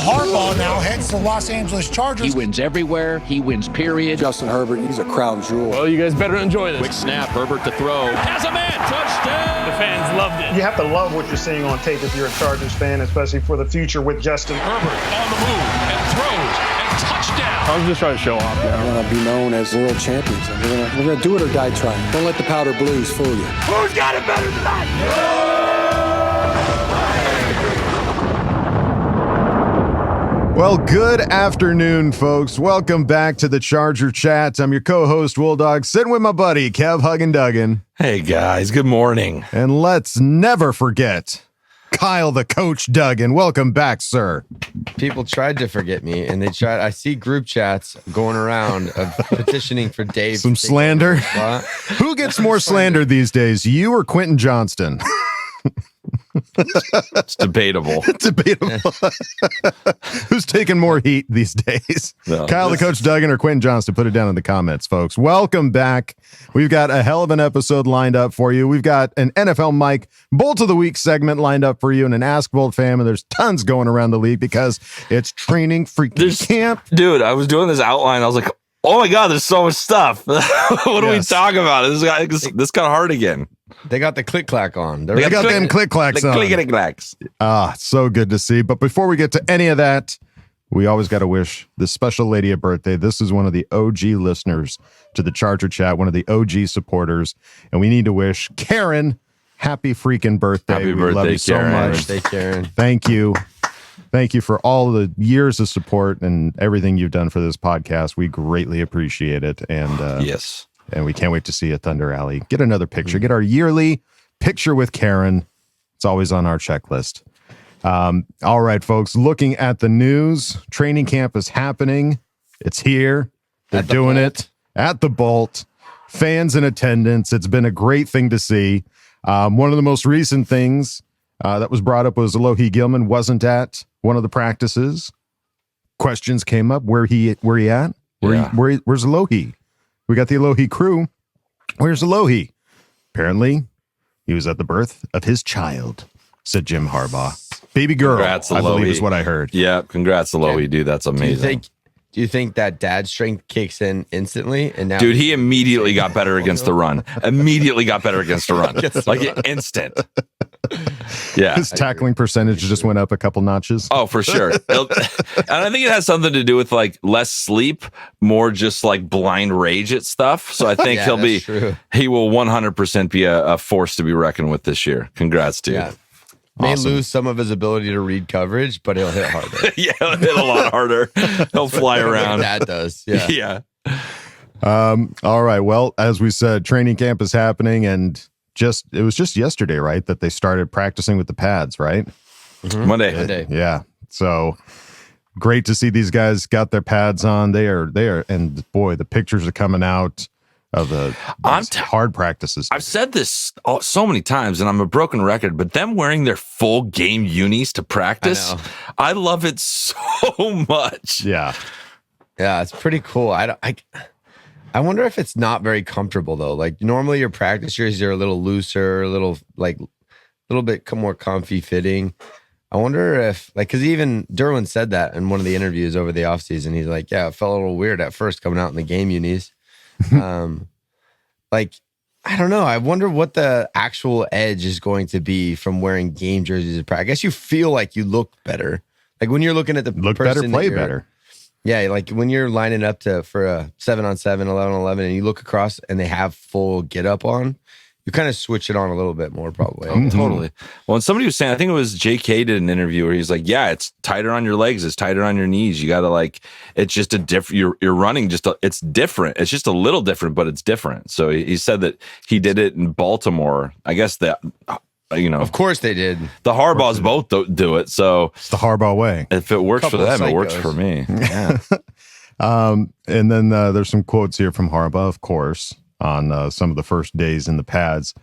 Harbaugh now heads to the Los Angeles Chargers. He wins everywhere. He wins, period. Justin Herbert, he's a crown jewel. Well, you guys better enjoy this. Quick snap, Herbert to throw. Has a man, touchdown! The fans loved it. You have to love what you're seeing on tape if you're a Chargers fan, especially for the future with Justin. Herbert on the move and throws and touchdown. I was just trying to show off. We're going to be known as world champions. And we're going to do it or die trying. Don't let the powder blues fool you. Who's got it better than that? Well, good afternoon, folks. Welcome back to the Charger Chat. I'm your co-host, Wolldog, sitting with my buddy, Kev Huggin Duggan. Hey, guys. Good morning. And let's never forget Kyle the Coach Duggan. Welcome back, sir. People tried to forget me, and they tried. I see group chats going around of petitioning for Dave. Some slander. Who gets more slander these days, you or Quentin Johnston? It's debatable. Debatable. Who's taking more heat these days? No, Kyle the Coach Duggan or Quentin Johnston? Put it down in the comments, folks. Welcome back. We've got a hell of an episode lined up for you. We've got an NFL Mike Bolt of the Week segment lined up for you and an Ask Boltfam, and there's tons going around the league because it's training freaking camp. Dude, I was doing this outline. I was like, oh my God, there's so much stuff. What are we talking about? This got hard again. They got the click clack on. They got them click clacks on. Clickety clacks. So good to see. But before we get to any of that, we always got to wish this special lady a birthday. This is one of the OG listeners to the Charger Chat, one of the OG supporters. And we need to wish Karen happy freaking birthday. Happy we birthday, love you so Karen. much. Birthday, Karen. Thank you. Thank you for all the years of support and everything you've done for this podcast. We greatly appreciate it. And yes. And we can't wait to see you at Thunder Alley. Get another picture. Get our yearly picture with Karen. It's always on our checklist. All right, folks. Looking at the news, training camp is happening. It's here. They're doing it at the Bolt. Fans in attendance. It's been a great thing to see. One of the most recent things that was brought up was Alohi Gilman wasn't at one of the practices. Questions came up. Where he at? Where's Alohi? We got the Alohi crew. Where's Alohi? Apparently, he was at the birth of his child, said Jim Harbaugh. Baby girl, Congrats, I believe is what I heard. Yeah, congrats, Alohi, dude. That's amazing. Do you think that dad strength kicks in instantly? And now, Dude, he immediately got better against the run. Like instant. Yeah. His tackling percentage just went up a couple notches. Oh, for sure. And I think it has something to do with like less sleep, more just like blind rage at stuff. So I think he will 100% be a force to be reckoned with this year. Congrats, dude. Yeah. May lose some of his ability to read coverage, but he'll hit harder. Yeah, he'll hit a lot harder. He'll fly around. Dad does. Yeah. Yeah. All right. Well, as we said, training camp is happening, and it was just yesterday, right, that they started practicing with the pads, right? Mm-hmm. Monday. Yeah. So great to see these guys got their pads on. They are, and boy, the pictures are coming out of the hard practices. I've said this so many times, and I'm a broken record, but them wearing their full game unis to practice, I love it so much. Yeah. Yeah, it's pretty cool. I wonder if it's not very comfortable though. Like normally your practice jerseys are a little looser, a little bit more comfy fitting. I wonder if because even Derwin said that in one of the interviews over the offseason. He's like, yeah, it felt a little weird at first coming out in the game unis. I don't know. I wonder what the actual edge is going to be from wearing game jerseys at practice. I guess you feel like you look better. Like when you're looking at the look better, play better. Yeah, like when you're lining up for a 7-on-7, 11-on-11, and you look across and they have full get up on, you kind of switch it on a little bit more, probably. Mm-hmm. Totally. Well, and somebody was saying, I think it was JK did an interview where he's like, yeah, it's tighter on your legs, it's tighter on your knees. You got to it's just a different, you're running it's different. It's just a little different, but it's different. So he said that he did it in Baltimore. I guess that, of course they did. The Harbaughs both do it. So it's the Harbaugh way. If it works for them, it works for me. Yeah. And then there's some quotes here from Harbaugh, of course, on some of the first days in the pads.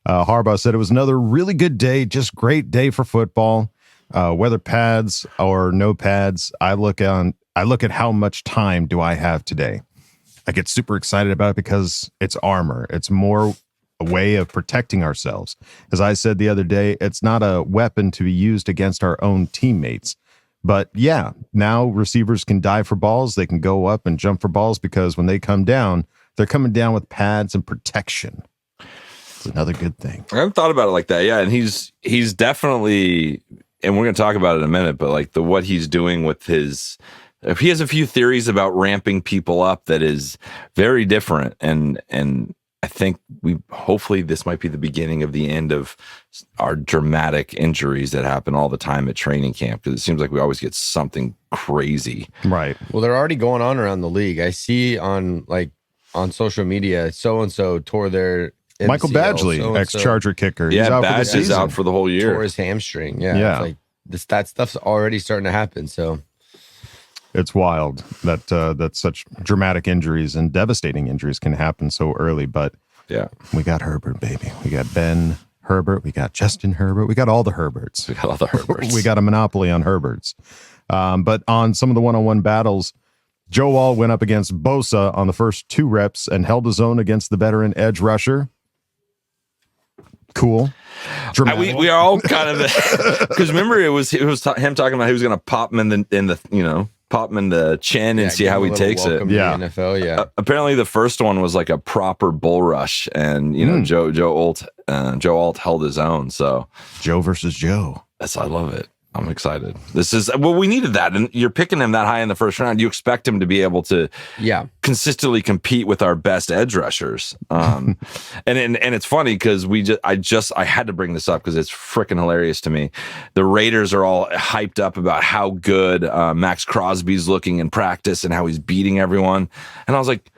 Harbaugh said it was another really good day, just great day for football. Whether pads or no pads, I look at how much time do I have today. I get super excited about it because it's armor. It's more a way of protecting ourselves. As I said the other day, it's not a weapon to be used against our own teammates, But yeah, now receivers can dive for balls. They can go up and jump for balls because when they come down, they're coming down with pads and protection. It's another good thing. I haven't thought about it like that. Yeah. And he's definitely, and we're going to talk about it in a minute, but like what he's doing with his, if he has a few theories about ramping people up that is very different. And I think hopefully this might be the beginning of the end of our dramatic injuries that happen all the time at training camp. Cause it seems like we always get something crazy. Right. Well, they're already going on around the league. I see on social media, so-and-so tore their Michael MCL, Badgley, so-and-so ex-Charger kicker. Yeah, He's out for the Badge is season. out for the whole year. tore his hamstring. Yeah. It's like that stuff's already starting to happen. So It's wild that such dramatic injuries and devastating injuries can happen so early. But yeah, we got Herbert, baby. We got Ben Herbert. We got Justin Herbert. We got all the Herberts. we got all the Herberts. We got a monopoly on Herberts. But on some of the one-on-one battles, Joe Wall went up against Bosa on the first 2 reps and held his own against the veteran edge rusher. Cool. We are all kind of because remember it was him talking about he was going to pop him in the pop him in the chin and see how he takes it. Yeah. NFL, yeah. Apparently the first one was like a proper bull rush, and Joe Alt held his own. So Joe versus Joe. I love it. I'm excited. We needed that, and you're picking him that high in the first round. You expect him to be able to, consistently compete with our best edge rushers. And it's funny because I had to bring this up because it's freaking hilarious to me. The Raiders are all hyped up about how good Max Crosby's looking in practice and how he's beating everyone, and I was like,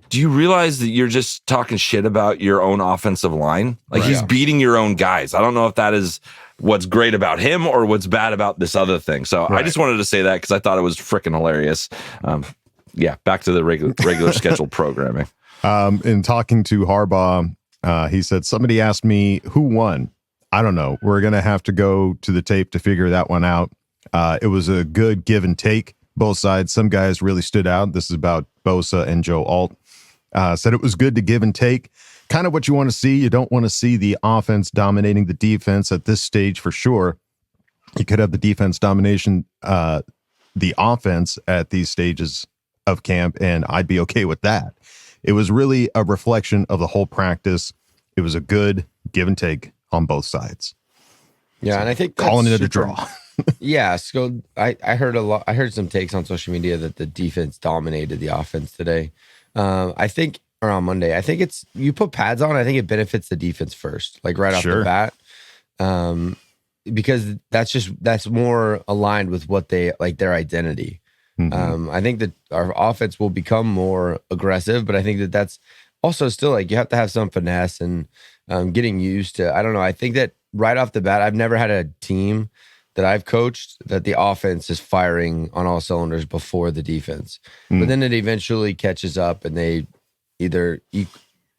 do you realize that you're just talking shit about your own offensive line? Like he's beating your own guys. I don't know if that is what's great about him or what's bad about this other thing. So I just wanted to say that because I thought it was freaking hilarious. Back to the regular scheduled programming. In talking to Harbaugh, he said, somebody asked me who won. I don't know. We're going to have to go to the tape to figure that one out. It was a good give and take. Both sides, some guys really stood out. This is about Bosa and Joe Alt. Said it was good to give and take. Kind of what you want to see. You don't want to see the offense dominating the defense at this stage for sure. You could have the defense domination, the offense at these stages of camp, and I'd be okay with that. It was really a reflection of the whole practice. It was a good give and take on both sides. Yeah, and I think calling it a draw. Yeah, so I heard a lot. I heard some takes on social media that the defense dominated the offense today. I think around Monday. I think you put pads on. I think it benefits the defense first, like right off the bat, because that's more aligned with what they like their identity. Mm-hmm. I think that our offense will become more aggressive, but I think that that's also still like you have to have some finesse and getting used to. I don't know. I think that right off the bat, I've never had a team that I've coached that the offense is firing on all cylinders before the defense. But then it eventually catches up and they either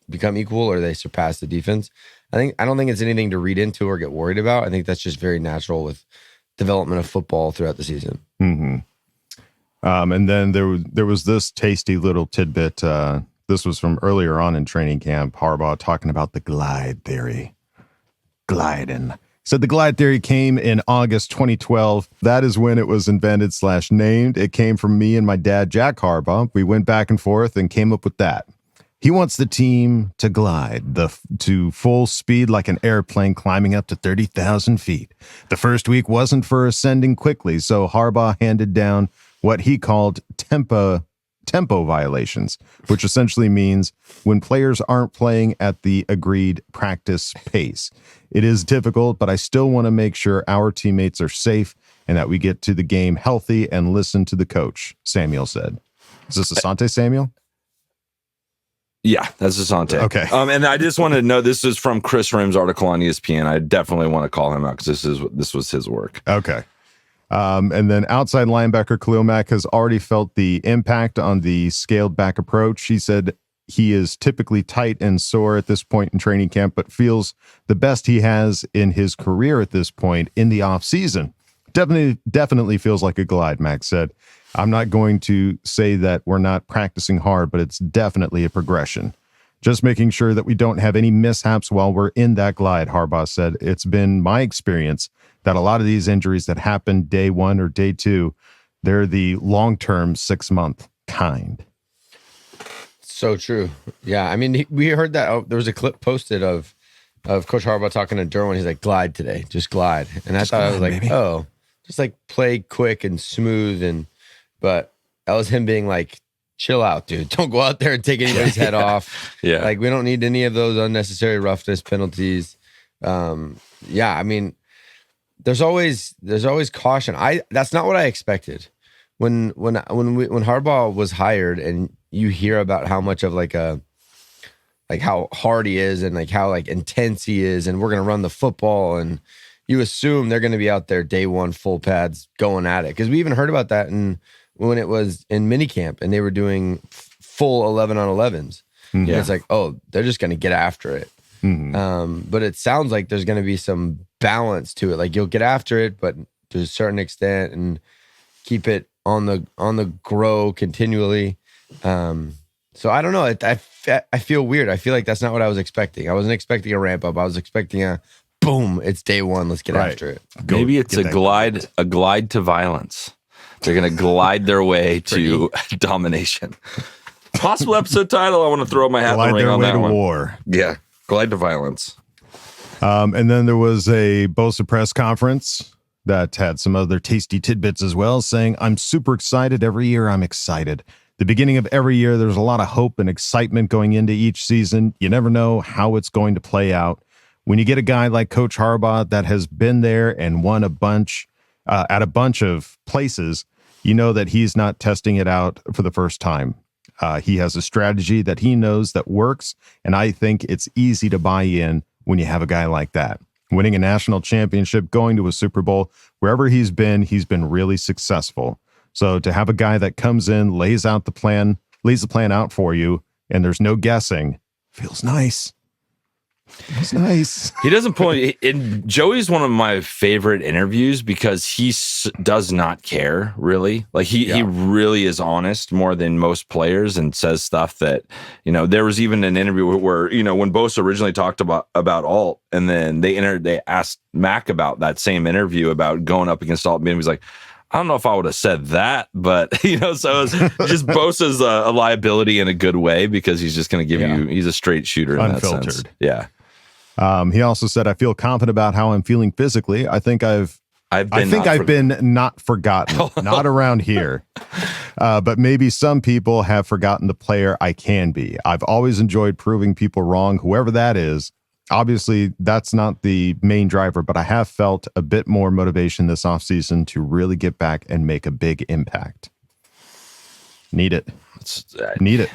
become equal or they surpass the defense. I don't think it's anything to read into or get worried about. I think that's just very natural with development of football throughout the season. Mm-hmm. And then there was this tasty little tidbit. This was from earlier on in training camp. Harbaugh talking about the glide theory. Gliding. Said the glide theory came in August 2012. That is when it was invented / named. It came from me and my dad, Jack Harbaugh. We went back and forth and came up with that. He wants the team to glide to full speed like an airplane climbing up to 30,000 feet. The first week wasn't for ascending quickly, so Harbaugh handed down what he called tempo violations, which essentially means when players aren't playing at the agreed practice pace. It is difficult, but I still want to make sure our teammates are safe and that we get to the game healthy and listen to the coach, Samuel said. Is this Asante Samuel? Yeah, that's Asante. Okay. And I just want to know, this is from Chris Rim's article on ESPN. I definitely want to call him out because this was his work. Okay. And then outside linebacker Khalil Mack has already felt the impact on the scaled back approach. He said he is typically tight and sore at this point in training camp, but feels the best he has in his career at this point in the off season. Definitely feels like a glide, Mack said. I'm not going to say that we're not practicing hard, but it's definitely a progression. Just making sure that we don't have any mishaps while we're in that glide, Harbaugh said. It's been my experience that a lot of these injuries that happen day 1 or day 2, they're the long-term 6-month kind. So true. Yeah, I mean, we heard that. Oh, there was a clip posted of Coach Harbaugh talking to Derwin. He's like, glide today, just glide. And I thought, I was like, baby. Oh, just like play quick and smooth. But that was him being like, chill out, dude. Don't go out there and take anybody's head off. Yeah. Like, we don't need any of those unnecessary roughness penalties. Yeah, I mean, there's always caution. That's not what I expected. When Harbaugh was hired and you hear about how much of how hard he is and like how like intense he is, and we're going to run the football, and you assume they're going to be out there day 1 full pads going at it. Cause we even heard about that when it was in minicamp and they were doing full 11 on 11s. Mm-hmm. Yeah. It's like, oh, they're just going to get after it. Mm-hmm. But it sounds like there's going to be some balance to it. Like you'll get after it, but to a certain extent, and keep it on the grow continually. So I don't know. I feel weird. I feel like that's not what I was expecting. I wasn't expecting a ramp up. I was expecting a boom. It's day 1. Let's get after it. Maybe it's a glide to violence. They're going to glide their way to domination. Possible episode title. I want to throw my hat in the ring on that one. War. Yeah. Glide to violence. And then there was a Bosa press conference that had some other tasty tidbits as well, saying, I'm super excited. Every year I'm excited. The beginning of every year, there's a lot of hope and excitement going into each season. You never know how it's going to play out. When you get a guy like Coach Harbaugh that has been there and won a bunch at a bunch of places, you know that he's not testing it out for the first time. He has a strategy that he knows that works, and I think it's easy to buy in when you have a guy like that. Winning a national championship, going to a Super Bowl, wherever he's been really successful. So to have a guy that comes in, lays the plan out for you, and there's no guessing, feels nice. It's nice. He doesn't point. Joey's one of my favorite interviews because he does not care, really. Like he really is honest more than most players, and says stuff that, there was even an interview where, when Bosa originally talked about Alt, and then they asked Mac about that same interview about going up against Alt, and he was like, I don't know if I would have said that, but so it's just Bosa's a liability in a good way, because he's just going to give you, he's a straight shooter in unfiltered. That sense. Yeah. He also said, I feel confident about how I'm feeling physically. I think I've been not forgotten, not around here. But maybe some people have forgotten the player I can be. I've always enjoyed proving people wrong, whoever that is. Obviously, that's not the main driver, but I have felt a bit more motivation this offseason to really get back and make a big impact. Need it. Need it.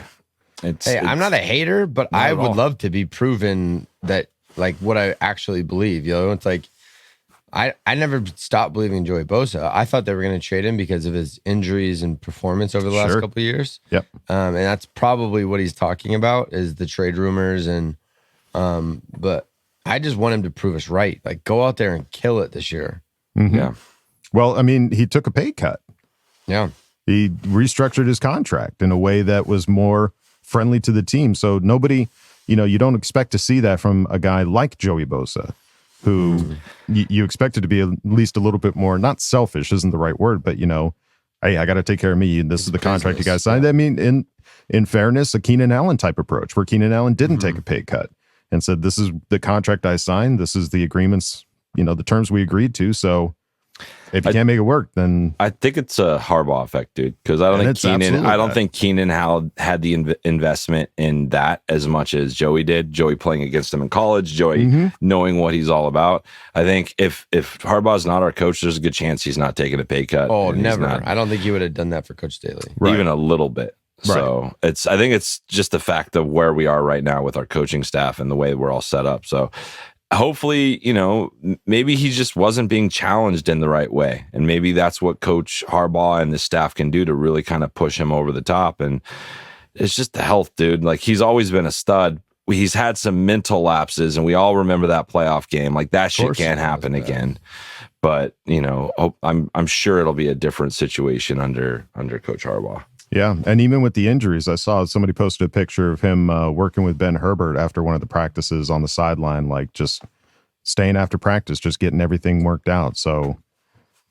I'm not a hater, but I would love to be proven that, like, what I actually believe. It's like I never stopped believing Joey Bosa. I thought they were going to trade him because of his injuries and performance over the last couple of years. Yep. And that's probably what he's talking about, is the trade rumors. And but I just want him to prove us right. Like, go out there and kill it this year. Mm-hmm. Yeah. Well, I mean, he took a pay cut. Yeah. He restructured his contract in a way that was more friendly to the team. So nobody, you don't expect to see that from a guy like Joey Bosa, who you expect it to be at least a little bit more, not selfish isn't the right word, but hey, I got to take care of me. And this is the contract you guys signed. I mean, in fairness, a Keenan Allen type approach, where Keenan Allen didn't take a pay cut and said, this is the contract I signed. This is the agreements, the terms we agreed to. So if you can't make it work, then I think it's a Harbaugh effect, dude. Because I don't think Keenan had the investment in that as much as Joey did. Joey playing against him in college, Joey knowing what he's all about. I think if Harbaugh's not our coach, there's a good chance he's not taking a pay cut. Oh, never. I don't think he would have done that for Coach Staley, even a little bit. So I think it's just the fact of where we are right now with our coaching staff and the way we're all set up. So hopefully, maybe he just wasn't being challenged in the right way. And maybe that's what Coach Harbaugh and the staff can do to really kind of push him over the top. And it's just the health, dude. Like, he's always been a stud. He's had some mental lapses, and we all remember that playoff game. Like, that shit can't happen again. But, I'm sure it'll be a different situation under Coach Harbaugh. Yeah, and even with the injuries, I saw somebody posted a picture of him working with Ben Herbert after one of the practices on the sideline, like just staying after practice, just getting everything worked out. So,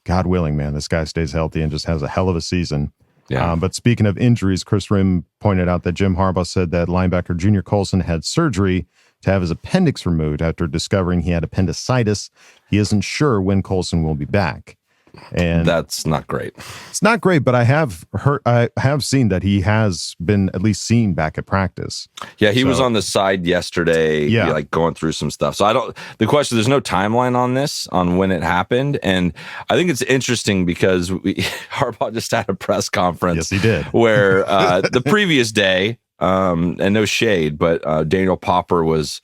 God willing, man, this guy stays healthy and just has a hell of a season. Yeah. But speaking of injuries, Chris Rim pointed out that Jim Harbaugh said that linebacker Junior Colson had surgery to have his appendix removed after discovering he had appendicitis. He isn't sure when Colson will be back. And that's not great. It's not great, but I have seen that he has been at least seen back at practice. Yeah, he was on the side yesterday, like going through some stuff. So the question, there's no timeline on this, on when it happened. And I think it's interesting because Harbaugh just had a press conference. Yes, he did. Where the previous day, and no shade, but Daniel Popper was,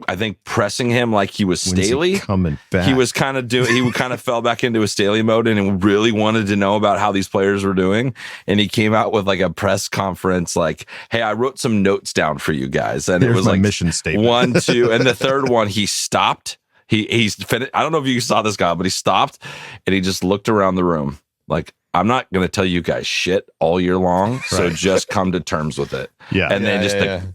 I think, pressing him like he was Staley. Coming back. He was kind of he kind of fell back into a Staley mode and really wanted to know about how these players were doing. And he came out with like a press conference, like, "Hey, I wrote some notes down for you guys." And Here's it was my like mission statement. 1, 2, and the third one, he stopped. He's finished. I don't know if you saw this guy, but he stopped and he just looked around the room like, "I'm not going to tell you guys shit all year long, so just come to terms with it." Yeah. And then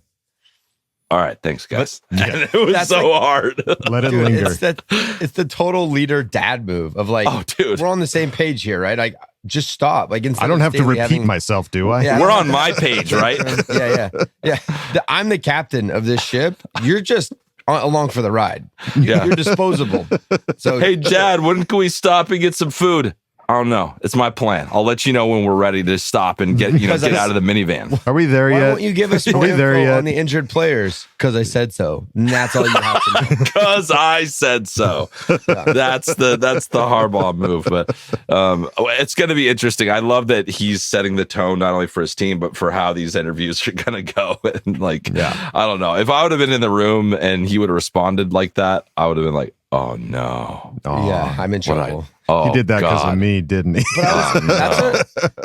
all right, thanks, guys. It was so hard. Let it linger. It's the total leader dad move of like, oh, dude, we're on the same page here, right? Like, just stop. Like, I don't have to repeat myself, do I? Yeah, we're on my page, right? yeah. I'm the captain of this ship. You're just along for the ride. You're disposable. So, hey, Dad, when can we stop and get some food? I don't know. It's my plan. I'll let you know when we're ready to stop and get out of the minivan. Are we there why yet? Why won't you give us more info on the injured players? Because I said so. And that's all you have to know. Because I said so. That's the Harbaugh move. But it's going to be interesting. I love that he's setting the tone not only for his team but for how these interviews are going to go. And I don't know. If I would have been in the room and he would have responded like that, I would have been like, "Oh no." Yeah, I'm in trouble. He did that because of me, didn't he?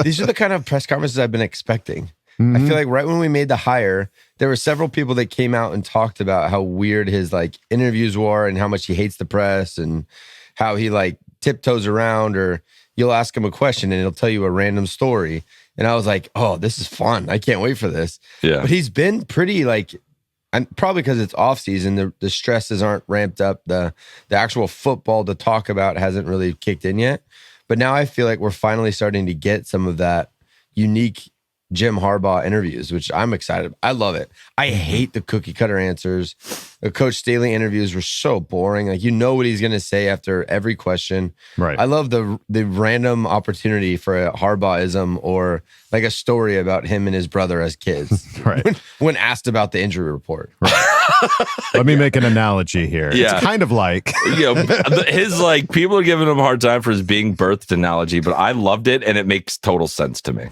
These are the kind of press conferences I've been expecting. I feel like right when we made the hire, there were several people that came out and talked about how weird his like interviews were and how much he hates the press and how he like tiptoes around, or you'll ask him a question and he'll tell you a random story. And I was like, "Oh, this is fun. I can't wait for this." Yeah. But he's been pretty like, and probably because it's off season, the stresses aren't ramped up. The actual football to talk about hasn't really kicked in yet. But now I feel like we're finally starting to get some of that unique Jim Harbaugh interviews, which I'm excited about. I love it. I hate the cookie cutter answers. The Coach Staley interviews were so boring. Like, you know what he's going to say after every question. Right. I love the random opportunity for a Harbaughism or like a story about him and his brother as kids. Right. When asked about the injury report. Right. Let me make an analogy here. Yeah. It's kind of like his like people are giving him a hard time for his being birthed analogy, but I loved it and it makes total sense to me.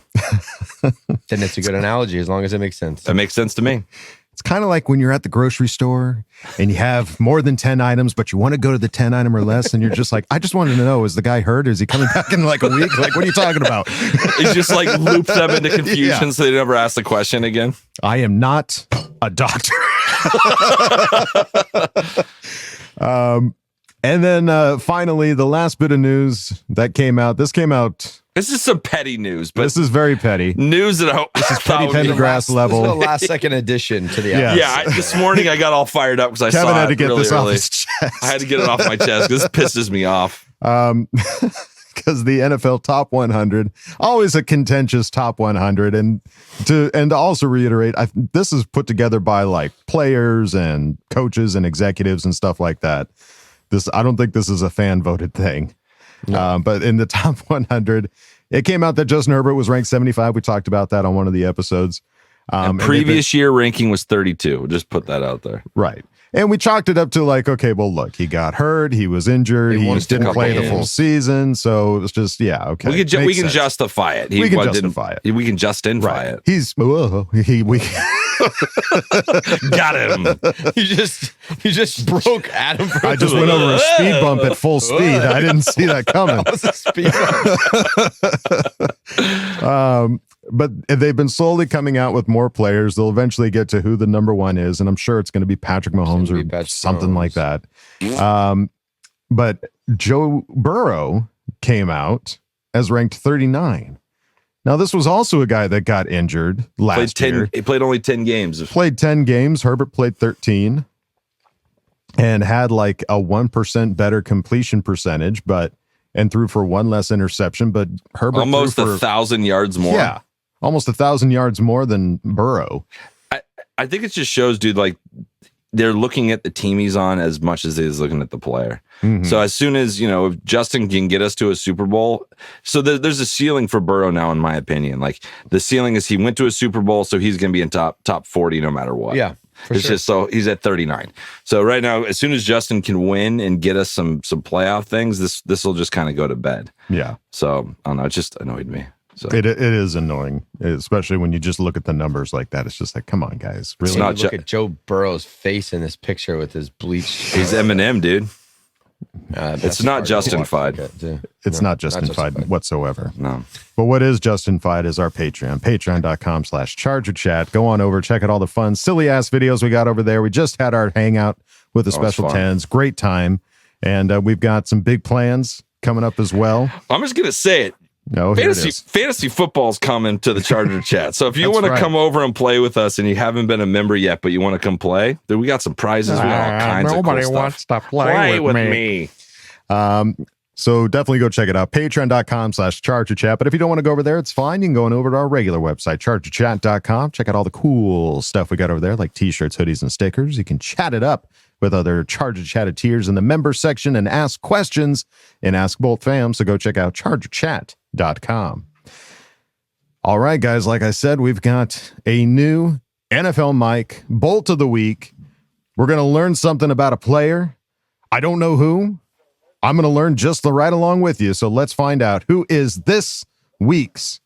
Then it's a good analogy as long as it makes sense. It makes sense to me. It's kind of like when you're at the grocery store and you have more than 10 items, but you want to go to the 10 item or less. And you're just like, I just wanted to know, is the guy hurt? Is he coming back in like a week? Like, what are you talking about? He's just like loop them into confusion so they never ask the question again. I am not a doctor. And then finally, the last bit of news that came out. This came out. This is some petty news, but this is very petty. News that this is petty Pendergrass level. This is the last second addition to the episode. Yeah, this morning I got all fired up because Kevin saw had to get really this early. off his chest. I had to get it off my chest because this pisses me off. Because the NFL top 100, always a contentious top 100, and to also reiterate, this is put together by like players and coaches and executives and stuff like that. I don't think this is a fan voted thing. No. But in the top 100, it came out that Justin Herbert was ranked 75. We talked about that on one of the episodes. And previous year ranking was 32. We'll just put that out there. Right. And we chalked it up to like, okay, well, look, he got hurt. He was injured. He didn't play the full season. So it was just, yeah, okay. We can justify it. We can justify it. We can justify it. He's, got him. You just broke Adam. I just went over a speed bump at full speed. I didn't see that coming. That was a speed bump. But they've been slowly coming out with more players. They'll eventually get to who the number one is, and I'm sure it's going to be Patrick Mahomes or something like that. But Joe Burrow came out as ranked 39. Now, this was also a guy that got injured last year. He played only 10 games. Played 10 games. Herbert played 13 and had like a 1% better completion percentage, and threw for one less interception. But Herbert almost threw for 1,000 yards more. Yeah, almost 1,000 yards more than Burrow. I think it just shows, dude, like they're looking at the team he's on as much as he's looking at the player. Mm-hmm. So as soon as, if Justin can get us to a Super Bowl, so there's a ceiling for Burrow now, in my opinion. Like the ceiling is he went to a Super Bowl, so he's going to be in top 40 no matter what. Yeah. It's just so he's at 39. So right now, as soon as Justin can win and get us some playoff things, this will just kind of go to bed. Yeah. So I don't know. It just annoyed me. So it is annoying, especially when you just look at the numbers like that. It's just like, come on, guys. Really? It's not look at Joe Burrow's face in this picture with his bleached. He's Eminem, dude. It's not justified. It's not justified whatsoever. No. But what is justified is our Patreon. Patreon.com/ChargerChat. Go on over, check out all the fun, silly ass videos we got over there. We just had our hangout with the Special Tens. Great time. And we've got some big plans coming up as well. I'm just going to say it. No, fantasy football's coming to the Charger Chat. So if you want to come over and play with us and you haven't been a member yet, but you want to come play, then we got some prizes. We got all kinds of cool stuff. Nobody wants to play with me. So definitely go check it out. Patreon.com/ChargerChat. But if you don't want to go over there, it's fine. You can go on over to our regular website, ChargerChat.com. Check out all the cool stuff we got over there, like t-shirts, hoodies, and stickers. You can chat it up with other Charger Chatteteers in the member section and ask questions in Ask Boltfam. So go check out ChargerChat.com. All right, guys, like I said, we've got a new NFL mic, Bolt of the Week. We're going to learn something about a player. I don't know who. I'm going to learn just right along with you. So let's find out who is this week's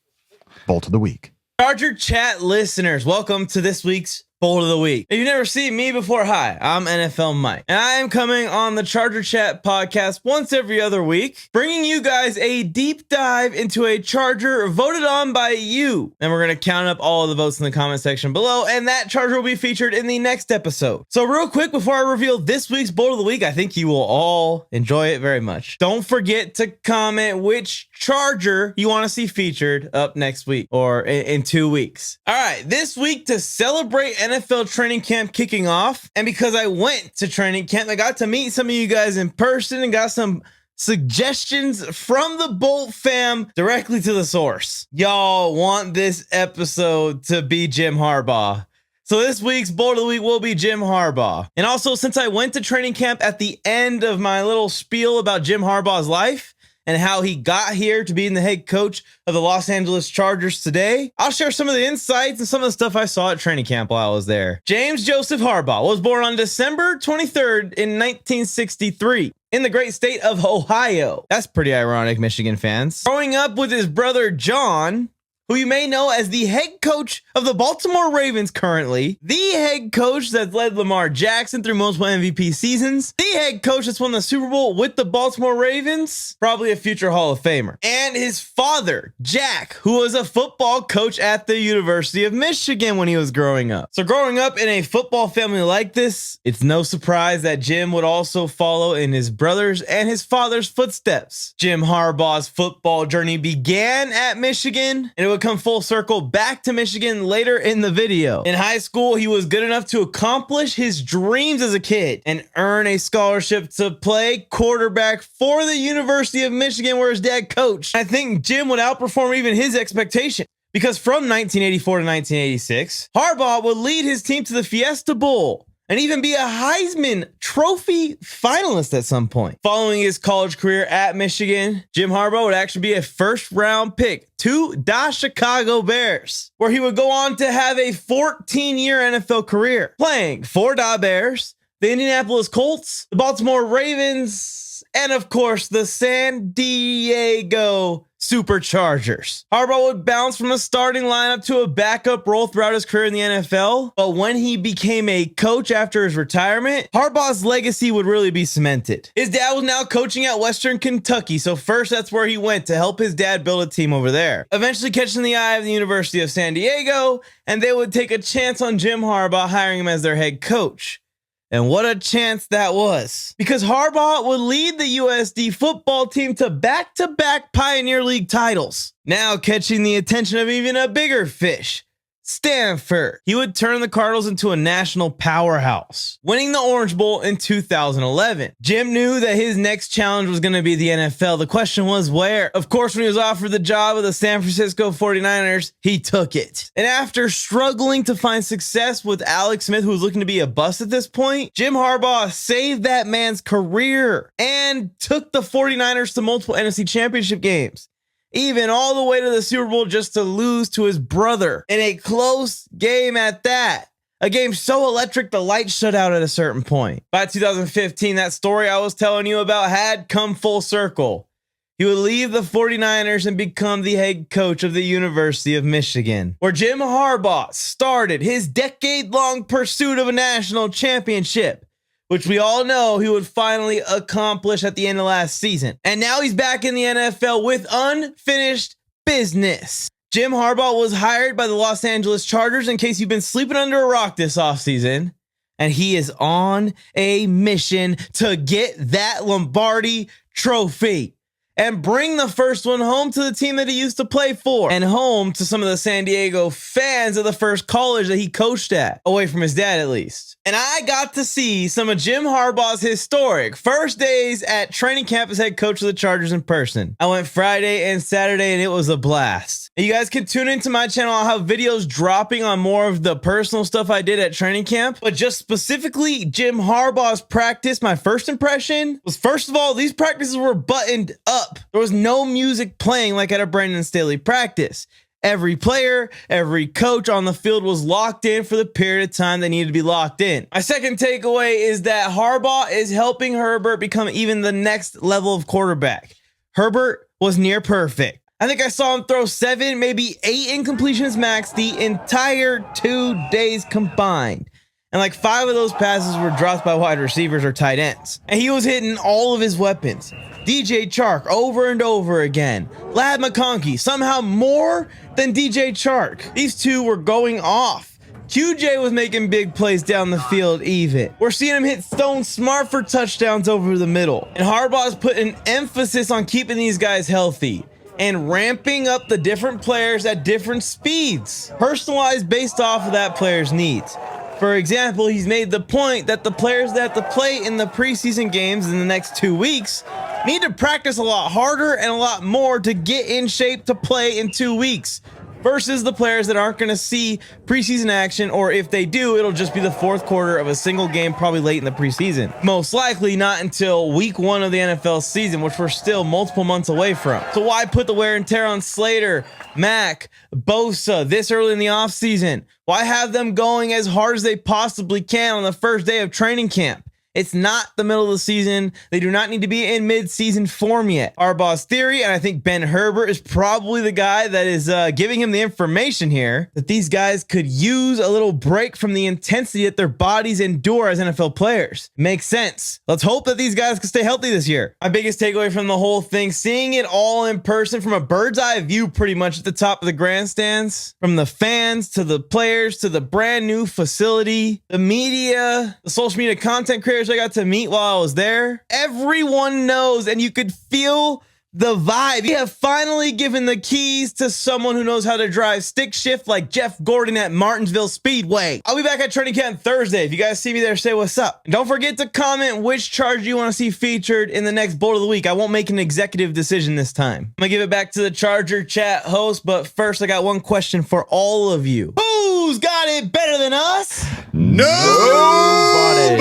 Bolt of the Week. Charger Chat listeners, welcome to this week's Bolt of the Week. If you've never seen me before, hi, I'm NFL Mike, and I am coming on the Charger Chat podcast once every other week, bringing you guys a deep dive into a Charger voted on by you. And we're going to count up all of the votes in the comment section below, and that Charger will be featured in the next episode. So real quick, before I reveal this week's Bolt of the Week, I think you will all enjoy it very much. Don't forget to comment which Charger you want to see featured up next week or in 2 weeks. All right, this week to celebrate NFL training camp kicking off, and because I went to training camp, I got to meet some of you guys in person and got some suggestions from the Bolt fam directly to the source. Y'all want this episode to be Jim Harbaugh. So this week's Bolt of the Week will be Jim Harbaugh. And also, since I went to training camp at the end of my little spiel about Jim Harbaugh's life and how he got here to being the head coach of the Los Angeles Chargers today, I'll share some of the insights and some of the stuff I saw at training camp while I was there. James Joseph Harbaugh was born on December 23rd in 1963 in the great state of Ohio. That's pretty ironic, Michigan fans. Growing up with his brother John, who you may know as the head coach of the Baltimore Ravens currently, the head coach that's led Lamar Jackson through multiple MVP seasons, the head coach that's won the Super Bowl with the Baltimore Ravens, probably a future Hall of Famer, and his father, Jack, who was a football coach at the University of Michigan when he was growing up. So growing up in a football family like this, it's no surprise that Jim would also follow in his brother's and his father's footsteps. Jim Harbaugh's football journey began at Michigan, and it would come full circle back to Michigan later in the video. In high school, he was good enough to accomplish his dreams as a kid and earn a scholarship to play quarterback for the University of Michigan, where his dad coached. I think Jim would outperform even his expectation, because from 1984 to 1986, Harbaugh would lead his team to the Fiesta Bowl and even be a Heisman Trophy finalist at some point. Following his college career at Michigan, Jim Harbaugh would actually be a first-round pick to the Chicago Bears, where he would go on to have a 14-year NFL career, playing for the Bears, the Indianapolis Colts, the Baltimore Ravens, and of course, the San Diego Superchargers. Harbaugh would bounce from a starting lineup to a backup role throughout his career in the NFL, but when he became a coach after his retirement, Harbaugh's legacy would really be cemented. His dad was now coaching at Western Kentucky, so first that's where he went to help his dad build a team over there, eventually catching the eye of the University of San Diego, and they would take a chance on Jim Harbaugh, hiring him as their head coach. And what a chance that was. Because Harbaugh would lead the USD football team to back-to-back Pioneer League titles. Now catching the attention of even a bigger fish, Stanford. He would turn the Cardinals into a national powerhouse, winning the Orange Bowl in 2011. Jim knew that his next challenge was going to be the NFL. The question was where? Of course, when he was offered the job of the San Francisco 49ers, he took it. And after struggling to find success with Alex Smith, who was looking to be a bust at this point, Jim Harbaugh saved that man's career and took the 49ers to multiple NFC championship games, even all the way to the Super Bowl, just to lose to his brother in a close game at that. A game so electric, the lights shut out at a certain point. By 2015, that story I was telling you about had come full circle. He would leave the 49ers and become the head coach of the University of Michigan, where Jim Harbaugh started his decade-long pursuit of a national championship, which we all know he would finally accomplish at the end of last season. And now he's back in the NFL with unfinished business. Jim Harbaugh was hired by the Los Angeles Chargers, in case you've been sleeping under a rock this offseason, and he is on a mission to get that Lombardi trophy and bring the first one home to the team that he used to play for, and home to some of the San Diego fans of the first college that he coached at, away from his dad at least. And I got to see some of Jim Harbaugh's historic first days at training camp as head coach of the Chargers in person. I went Friday and Saturday, and it was a blast. And you guys can tune into my channel. I'll have videos dropping on more of the personal stuff I did at training camp, but just specifically Jim Harbaugh's practice, my first impression was, first of all, these practices were buttoned up. There was no music playing like at a Brandon Staley practice. Every player, every coach on the field was locked in for the period of time they needed to be locked in. My second takeaway is that Harbaugh is helping Herbert become even the next level of quarterback. Herbert was near perfect. I think I saw him throw 7, maybe 8 incompletions max the entire 2 days combined. And like 5 of those passes were dropped by wide receivers or tight ends. And he was hitting all of his weapons. DJ Chark over and over again. Ladd McConkey, somehow more than DJ Chark. These two were going off. QJ was making big plays down the field even. We're seeing him hit Stone Smart for touchdowns over the middle. And Harbaugh's put an emphasis on keeping these guys healthy and ramping up the different players at different speeds, personalized based off of that player's needs. For example, he's made the point that the players that have to play in the preseason games in the next 2 weeks need to practice a lot harder and a lot more to get in shape to play in 2 weeks, versus the players that aren't going to see preseason action, or if they do, it'll just be the fourth quarter of a single game, probably late in the preseason. Most likely not until week 1 of the NFL season, which we're still multiple months away from. So why put the wear and tear on Slater, Mack, Bosa this early in the offseason? Why have them going as hard as they possibly can on the first day of training camp? It's not the middle of the season. They do not need to be in mid-season form yet. Harbaugh's theory, and I think Ben Herbert is probably the guy that is giving him the information here, that these guys could use a little break from the intensity that their bodies endure as NFL players. Makes sense. Let's hope that these guys can stay healthy this year. My biggest takeaway from the whole thing, seeing it all in person from a bird's eye view pretty much at the top of the grandstands, from the fans to the players to the brand new facility, the media, the social media content creators I got to meet while I was there. Everyone knows, and you could feel the vibe. We have finally given the keys to someone who knows how to drive stick shift like Jeff Gordon at Martinsville Speedway. I'll be back at training camp Thursday. If you guys see me there, say what's up. And don't forget to comment which Charger you want to see featured in the next Bolt of the Week. I won't make an executive decision this time. I'm gonna give it back to the Charger chat host, but first I got one question for all of you. Who's got it better than us? Nobody.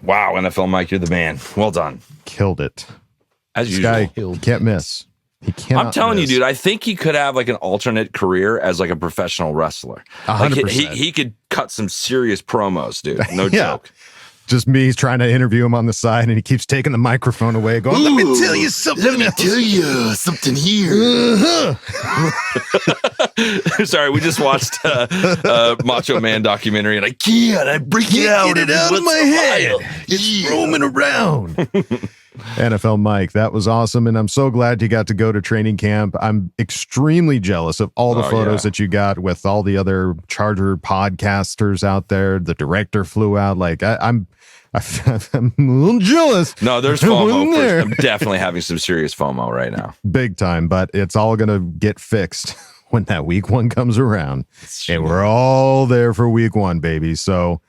Wow, NFL Mike, you're the man. Well done. Killed it. As This usual. guy can't miss. He cannot I'm telling miss. you, dude, I think he could have like an alternate career as like a professional wrestler. Like 100%. he could cut some serious promos, dude. No Yeah. joke. Just me trying to interview him on the side, and he keeps taking the microphone away, going, "Let me tell you something. Let me tell you something here." Sorry, we just watched a Macho Man documentary, and I break it out. Get it out of my head. It's roaming around. NFL Mike, that was awesome. And I'm so glad you got to go to training camp. I'm extremely jealous of all the photos that you got with all the other Charger podcasters out there. The director flew out. Like, I'm a little jealous. No, there's FOMO. I'm definitely having some serious FOMO right now. Big time, but it's all going to get fixed when that week one comes around. And we're all there for week one, baby. So,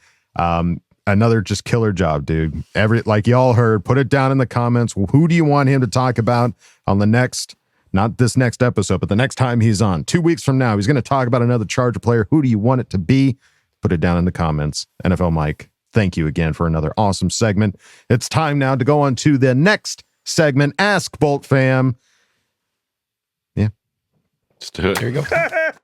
another just killer job, dude. Like y'all heard, put it down in the comments. Who do you want him to talk about on the next, not this next episode, but the next time he's on? 2 weeks from now, he's going to talk about another Charger player. Who do you want it to be? Put it down in the comments. NFL Mike, thank you again for another awesome segment. It's time now to go on to the next segment, Ask Boltfam. Yeah. Let's do it. Here you go.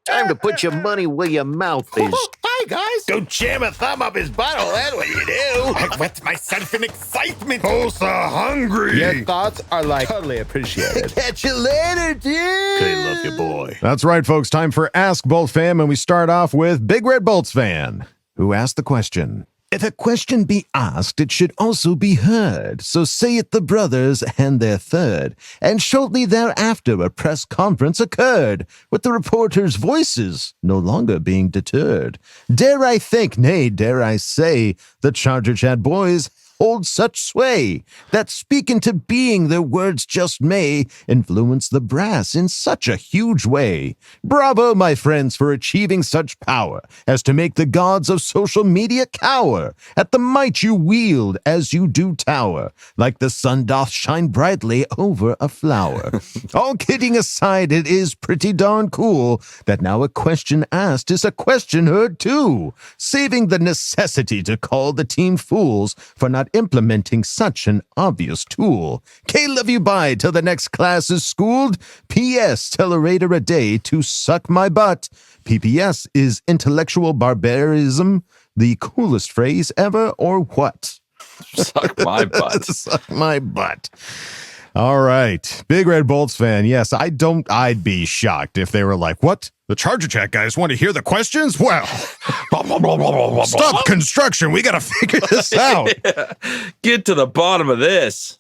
Time to put your money where your mouth is. Hi, guys. Go jam a thumb up his butthole. That's what you do. I wet myself in excitement. Oh, so hungry. Your thoughts are like totally appreciated. Catch you later, dude. Okay, love you, boy. That's right, folks. Time for Ask Boltfam, and we start off with Big Red Boltz fan, who asked the question. If a question be asked, it should also be heard. So say it the brothers and their third. And shortly thereafter, a press conference occurred, with the reporters' voices no longer being deterred. Dare I think, nay, dare I say, the Charger Chat boys hold such sway that speak into being their words just may influence the brass in such a huge way. Bravo, my friends, for achieving such power as to make the gods of social media cower at the might you wield as you do tower, like the sun doth shine brightly over a flower. All kidding aside, it is pretty darn cool that now a question asked is a question heard too, saving the necessity to call the team fools for not implementing such an obvious tool. K love you bye till the next class is schooled. P.S. Tell a raider a day to suck my butt. P.P.S. Is intellectual barbarism the coolest phrase ever or what? Suck my butt. Suck my butt. All right. Big Red Boltz fan. Yes, I'd be shocked if they were like, what? The Charger Chat guys want to hear the questions? Well, stop construction. We got to figure this out. Yeah. Get to the bottom of this.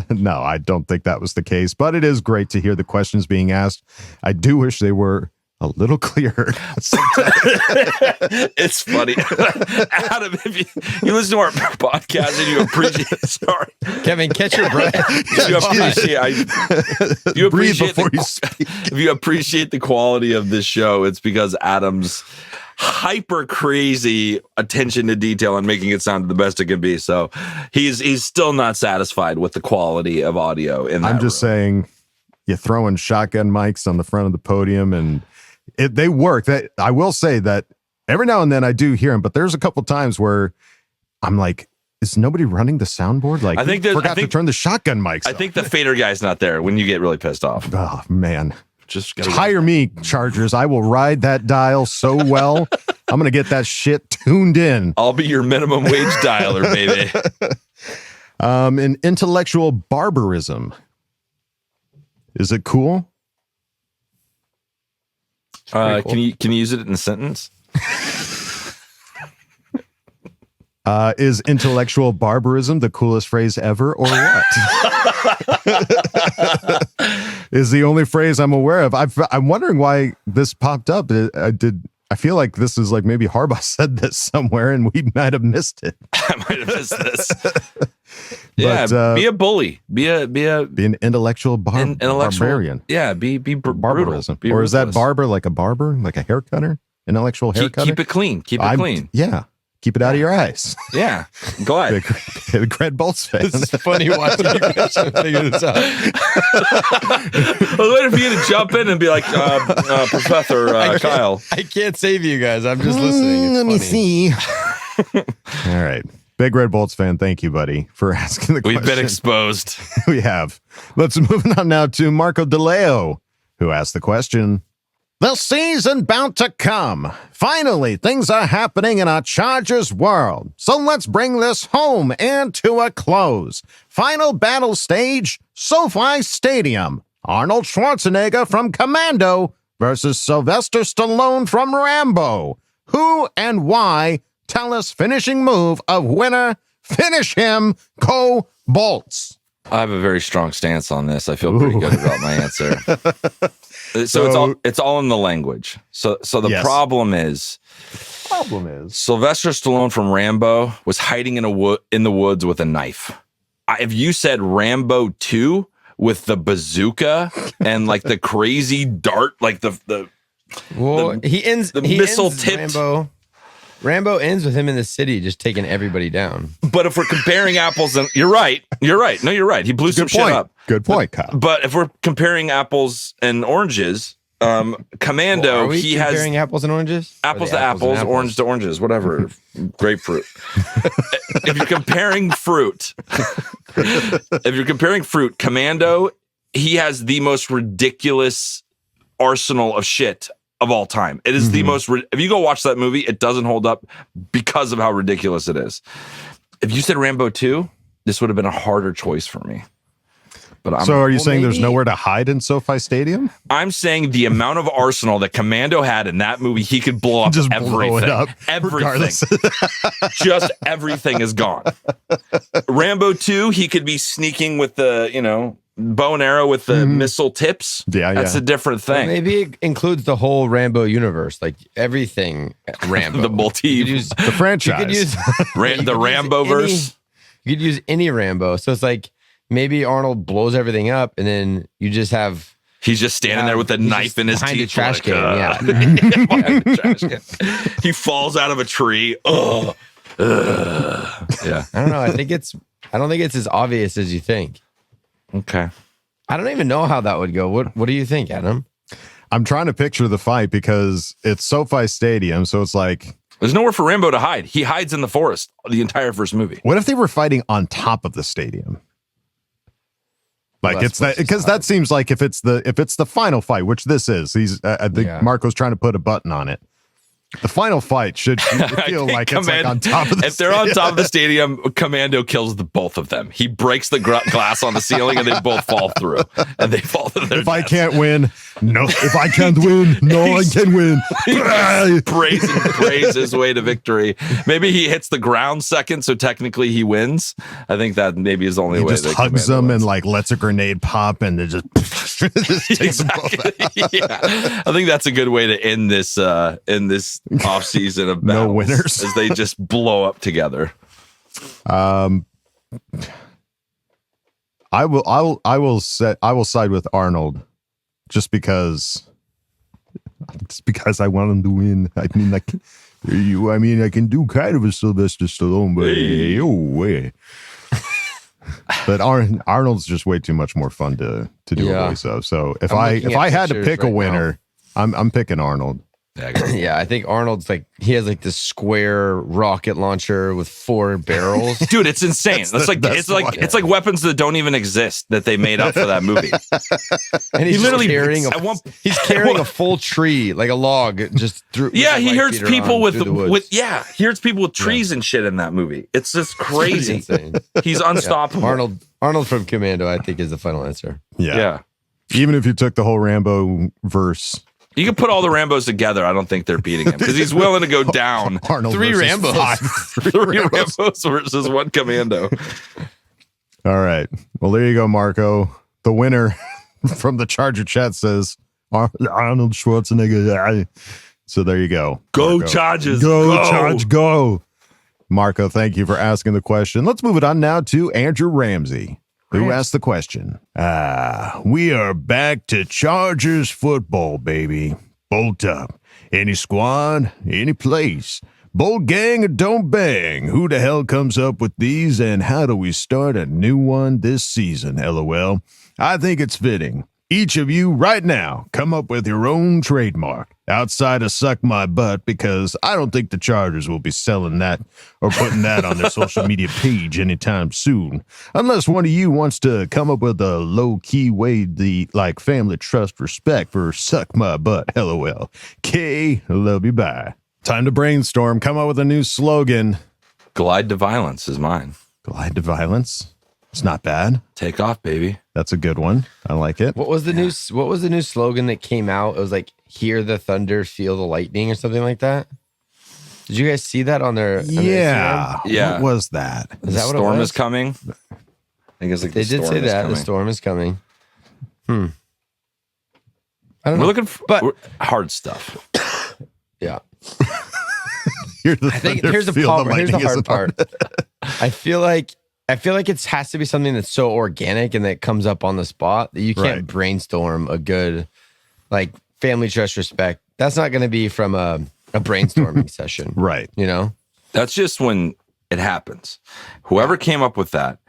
No, I don't think that was the case, but it is great to hear the questions being asked. I do wish they were a little clearer. It's funny. Adam, if you listen to our podcast and you appreciate sorry. Kevin, catch your breath. If you appreciate the quality of this show, it's because Adam's hyper crazy attention to detail and making it sound the best it can be. So he's still not satisfied with the quality of audio in that I'm just saying, you're throwing shotgun mics on the front of the podium and they work. That I will say that every now and then I do hear them, but there's a couple times where I'm like, is nobody running the soundboard? Like, I think forgot to turn the shotgun mics. I think the fader guy's not there when you get really pissed off. Oh man, just hire me, Chargers. I will ride that dial so well. I'm gonna get that shit tuned in. I'll be your minimum wage dialer, baby. An intellectual barbarism. Is it cool? Cool. Can you use it in a sentence? Is intellectual barbarism the coolest phrase ever, or what? Is the only phrase I'm aware of. I'm wondering why this popped up. I feel like this is like maybe Harbaugh said this somewhere and we might have missed it. I might have missed this. Yeah, be a bully. Be an intellectual barbarian. Yeah, be barbarism. Be or is that barber like a barber, like a hair cutter? Intellectual hair cutter? Keep it clean. Keep it clean. Yeah. Keep it out of your eyes. Yeah. Go ahead. Big Red Boltz fan. This is funny watching you guys try to figure this out. I was waiting for you to jump in and be like, Professor Kyle. I can't save you guys. I'm just listening. Let me see. All right. Big Red Boltz fan, thank you, buddy, for asking the question. We've been exposed. We have. Let's move on now to Marco DeLeo, who asked the question. The season bound to come. Finally, things are happening in our Chargers world. So let's bring this home and to a close. Final battle stage, SoFi Stadium. Arnold Schwarzenegger from Commando versus Sylvester Stallone from Rambo. Who and why? Tell us finishing move of winner. Finish him. Go Boltz. I have a very strong stance on this. I feel pretty good about my answer. So it's all in the language. So the problem is Sylvester Stallone from Rambo was hiding in the woods with a knife. If you said Rambo 2 with the bazooka and like the crazy dart, like he ends missile tipped. Rambo ends with him in the city just taking everybody down. But if we're comparing apples and you're right. No, you're right. He blew some shit up. Good point, Kyle. But if we're comparing apples and oranges, Commando, are we he comparing has apples and oranges? apples to apples, orange to oranges, whatever. Grapefruit. If you're comparing fruit, Commando, he has the most ridiculous arsenal of shit of all time. It is the most. If you go watch that movie, it doesn't hold up because of how ridiculous it is. If you said Rambo 2, this would have been a harder choice for me. But are you saying there's nowhere to hide in SoFi Stadium? I'm saying the amount of arsenal that Commando had in that movie, he could blow up just everything. Blow it up, everything. Just everything is gone. Rambo 2, he could be sneaking with the, bow and arrow with the missile tips. Yeah, that's a different thing. Well, maybe it includes the whole Rambo universe, like everything Rambo. The multi, the franchise. You could use the Rambo-verse. You could use any Rambo. So it's like maybe Arnold blows everything up, and then you just have. He's just standing there with a knife in his teeth. Behind a trash can, behind the trash can. He falls out of a tree. Yeah. I don't know. I don't think it's as obvious as you think. Okay. I don't even know how that would go. What do you think, Adam? I'm trying to picture the fight because it's SoFi Stadium, so it's like there's nowhere for Rambo to hide. He hides in the forest the entire first movie. What if they were fighting on top of the stadium? Like it's that because that seems like if it's the final fight, which this is, I think Marco's trying to put a button on it. The final fight should feel like it's like on top of the If they're on top of the stadium, Commando kills both of them. He breaks the glass on the ceiling and they both fall through. And they fall to their If I can't win, no. If I can't win, no one can win. He prays his way to victory. Maybe he hits the ground second, so technically he wins. I think that maybe is the only way. He just hugs them and like lets a grenade pop and it just takes them both out. Yeah. I think that's a good way to end this off season of no winners as they just blow up together. I will side with Arnold just because I want him to win. I mean, I can do kind of a Sylvester Stallone, but but Arnold's just way too much more fun to do a voice of. So if I had to pick a winner, I'm picking Arnold. Yeah, I think Arnold's he has this square rocket launcher with 4 barrels. Dude, it's insane. It's like weapons that don't even exist that they made up for that movie. And he's literally carrying a full tree, like a log, just through. Yeah, he hurts people with he hurts people with trees and shit in that movie. It's just crazy. He's unstoppable. Arnold from Commando, I think, is the final answer. Yeah. Even if you took the whole Rambo verse. You can put all the Rambos together. I don't think they're beating him because he's willing to go down. Arnold 3 Rambos. 3 Rambos versus 1 Commando. All right. Well, there you go, Marco. The winner from the Charger chat says Arnold Schwarzenegger. So there you go. Go Marco. Chargers. Go Charge. Go. Marco, thank you for asking the question. Let's move it on now to Andrew Ramsey, who asked the question. We are back to Chargers football, baby. Bolt up. Any squad, any place. Bolt gang or don't bang. Who the hell comes up with these and how do we start a new one this season, LOL? I think it's fitting. Each of you right now come up with your own trademark outside of suck my butt because I don't think the Chargers will be selling that or putting that on their social media page anytime soon. Unless one of you wants to come up with a low-key way the family trust respect for suck my butt, LOL. K, love you, bye. Time to brainstorm. Come up with a new slogan. Glide to violence is mine. Glide to violence. It's not bad. Take off, baby. That's a good one. I like it. What was the new slogan that came out? It was hear the thunder, feel the lightning or something like that. Did you guys see that on their Yeah. Yeah. What was that? The storm is coming. I guess like They did say that the storm is coming. I don't know. We're looking for hard stuff. Yeah. I think here's the hard part. I feel like it has to be something that's so organic and that comes up on the spot that you can't brainstorm a good, like, family, trust, respect. That's not going to be from a brainstorming session. Right. You know? That's just when it happens. Whoever came up with that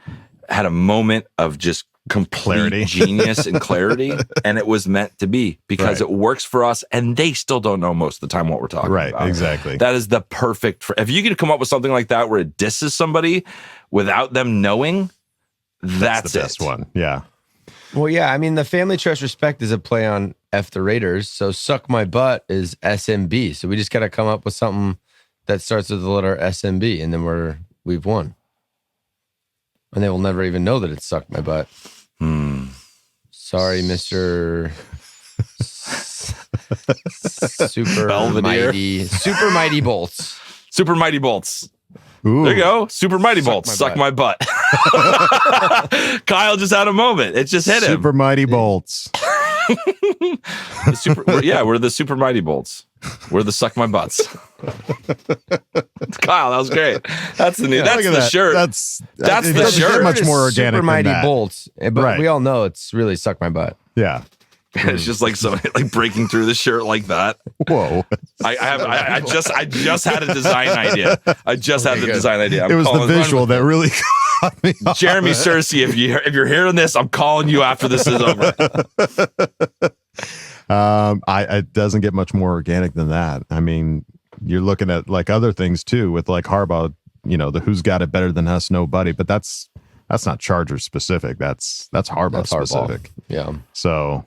had a moment of just complete genius and clarity, and it was meant to be because it works for us, and they still don't know most of the time what we're talking about. Right, exactly. That is the perfect. If you can come up with something like that where it disses somebody without them knowing, that's the best one. Yeah. Well, yeah. I mean, the family, trust, respect is a play on F the Raiders. So suck my butt is SMB. So we just got to come up with something that starts with the letter SMB, and then we've won. And they will never even know that it's suck my butt. Sorry, Mr. Super Mighty Boltz. Super Mighty Boltz. Ooh. There you go. Super Mighty Boltz. Suck my butt. Kyle just had a moment. It just hit him. Super Mighty Boltz. We're the Super Mighty Boltz. We're the Suck My Butts. Kyle, that was great. That's the new. That's the shirt. That's the shirt. Much more organic. Super Mighty than that. Boltz, but we all know it's really Suck My Butt. Yeah. It's just like somebody like breaking through the shirt like that. Whoa! I just had a design idea. It was the visual that really caught me off. Jeremy Cersei, if you're hearing this, I'm calling you after this is over. It doesn't get much more organic than that. I mean, you're looking at like other things too, with like Harbaugh. You know, the who's got it better than us, nobody. But that's not Chargers specific. That's Harbaugh specific. Yeah. So.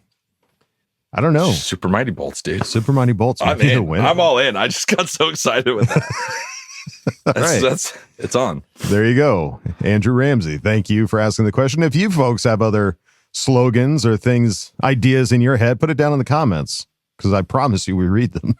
I don't know. Super Mighty Boltz, dude. Super Mighty Boltz. I'm all in. I just got so excited with that. It's on. There you go. Andrew Ramsey, thank you for asking the question. If you folks have other slogans or ideas in your head, put it down in the comments because I promise you we read them.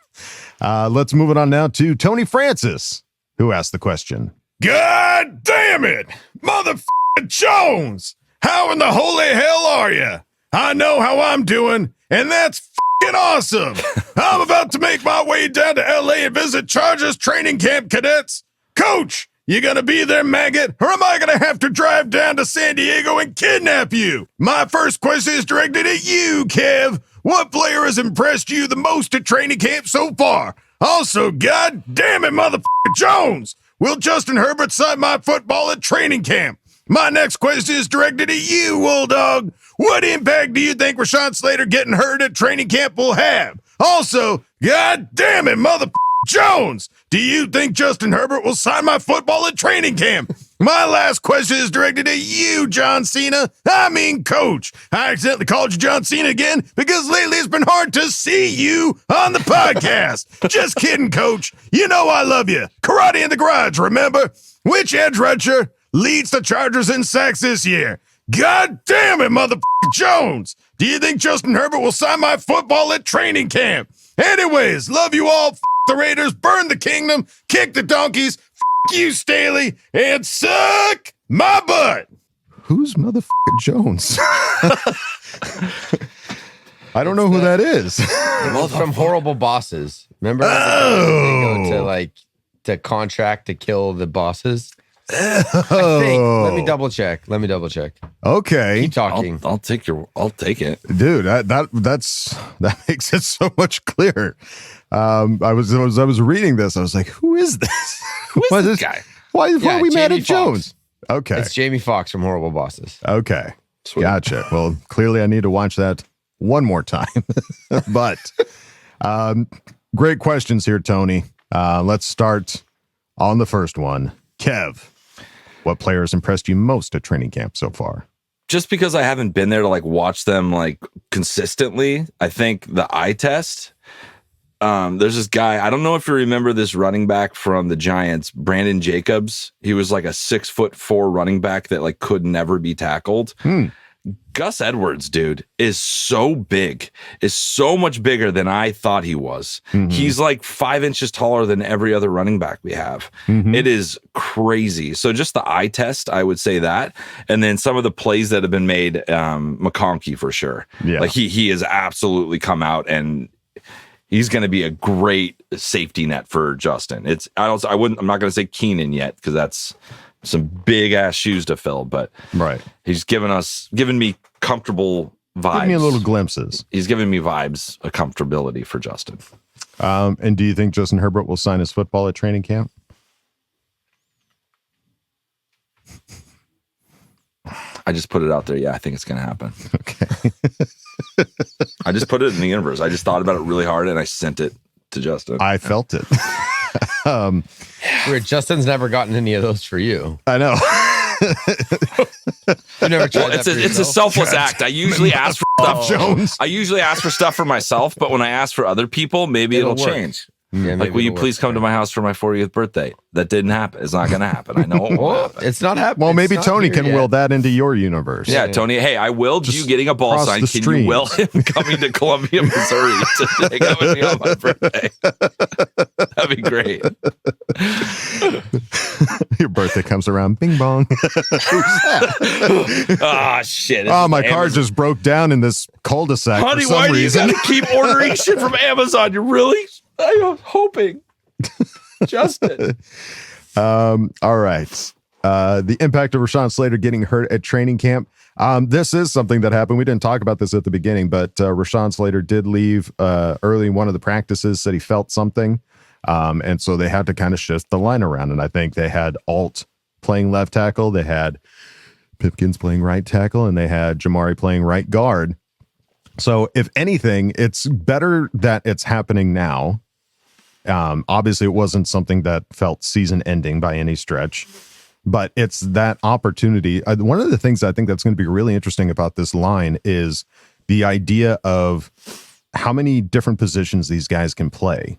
Let's move it on now to Tony Francis, who asked the question. God damn it! Motherfucking Jones! How in the holy hell are you? I know how I'm doing, and that's fucking awesome. I'm about to make my way down to LA and visit Chargers training camp cadets. Coach, you gonna be there, maggot, or am I gonna have to drive down to San Diego and kidnap you? My first question is directed at you, Kev. What player has impressed you the most at training camp so far? Also, god damn it, motherfucker Jones! Will Justin Herbert sign my football at training camp? My next question is directed at you, Wolldog. What impact do you think Rashawn Slater getting hurt at training camp will have? Also, god damn it, motherfucker Jones! Do you think Justin Herbert will sign my football at training camp? My last question is directed at you, John Cena. I mean, Coach. I accidentally called you John Cena again because lately it's been hard to see you on the podcast. Just kidding, Coach. You know I love you. Karate in the garage, remember? Which edge rusher leads the Chargers in sacks this year? God damn it, motherfucker Jones! Do you think Justin Herbert will sign my football at training camp? Anyways, love you all. The Raiders, burn the kingdom, kick the donkeys, you Staley, and suck my butt. Who's motherfucker Jones? I don't know who that is. Well, from Horrible Bosses. Remember? They go to contract to kill the bosses. I think. Let me double check. Okay. Keep talking. I'll take it. Dude, that makes it so much clearer. I was reading this. I was like, who is this? Who is this guy? Why are we mad at Foxx. Jones? Okay. It's Jamie Foxx from Horrible Bosses. Okay. Sweet. Gotcha. Well, clearly I need to watch that one more time. But great questions here, Tony. Let's start on the first one. Kev, what players impressed you most at training camp so far? Just because I haven't been there to like watch them like consistently, I think the eye test. There's this guy, I don't know if you remember this running back from the Giants, Brandon Jacobs. He was like a 6'4" running back that like could never be tackled. Gus Edwards, dude, is so big, is so much bigger than I thought he was. He's like 5 inches taller than every other running back we have. It is crazy. So just the eye test, I would say that. And then some of the plays that have been made, McConkey for sure. Yeah. Like he has absolutely come out, and he's going to be a great safety net for Justin. I'm not going to say Keenan yet, because that's some big ass shoes to fill, but he's given me comfortable vibes. Give me a little glimpses. He's giving me vibes of comfortability for Justin. And do you think Justin Herbert will sign his football at training camp? I just put it out there. Yeah, I think it's going to happen. Okay. I just put it in the universe. I just thought about it really hard, and I sent it to Justin. I felt it. Weird. Justin's never gotten any of those for you. I know. You never tried it's a selfless act. I usually ask for stuff. Jones. I usually ask for stuff for myself, but when I ask for other people, maybe it'll work. change. Yeah, Like, will you please come to my house for my 40th birthday? That didn't happen. It's not going to happen. I know it won't happen. It's not happening. Well, maybe It's not Tony here can yet. will that into your universe. Yeah, Tony. Hey, I willed you getting a ball cross sign. the Can streams. you will him coming to Columbia, Missouri to hang out with me on my birthday? That'd be great. Your birthday comes around. Bing bong. Ah, shit. Oh, my car just broke down in this cul-de-sac Honey, for some why do you reason. got to keep ordering shit from Amazon? You're really? I'm hoping. Justin. All right. The impact of Rashawn Slater getting hurt at training camp. This is something that happened. We didn't talk about this at the beginning, but Rashawn Slater did leave early in one of the practices, said he felt something. And so they had to kind of shift the line around. And I think they had Alt playing left tackle. They had Pipkins playing right tackle, and they had Jamari playing right guard. So if anything, it's better that it's happening now. Obviously it wasn't something that felt season ending by any stretch, but it's that opportunity. One of the things I think that's going to be really interesting about this line is the idea of how many different positions these guys can play.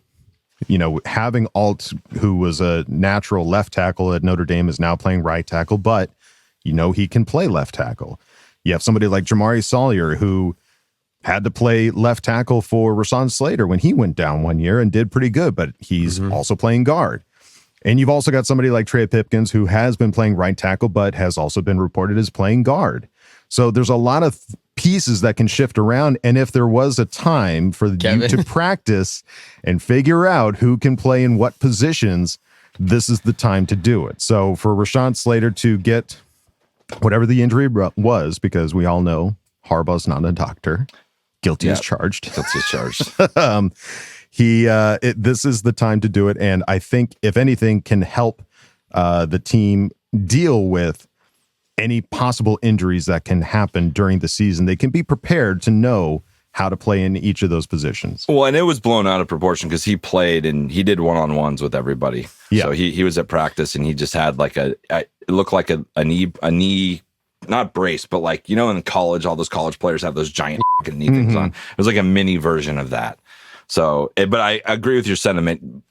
You know, having Alt, who was a natural left tackle at Notre Dame, is now playing right tackle, but you know, he can play left tackle. You have somebody like Jamari Sawyer, who had to play left tackle for Rashawn Slater when he went down one year and did pretty good, but he's also playing guard. And you've also got somebody like Trey Pipkins, who has been playing right tackle, but has also been reported as playing guard. So there's a lot of pieces that can shift around. And if there was a time for you to practice and figure out who can play in what positions, this is the time to do it. So for Rashawn Slater to get whatever the injury was, because we all know Harbaugh's not a doctor. Guilty as charged. Guilty as charged. This is the time to do it. And I think, if anything, can help the team deal with any possible injuries that can happen during the season. They can be prepared to know how to play in each of those positions. Well, and it was blown out of proportion because he played and he did one-on-ones with everybody. Yeah. So he was at practice and he just had like it looked like a knee, not brace, but like, you know, in college, all those college players have those giant fucking knee things on. It was like a mini version of that. So, but I agree with your sentiment.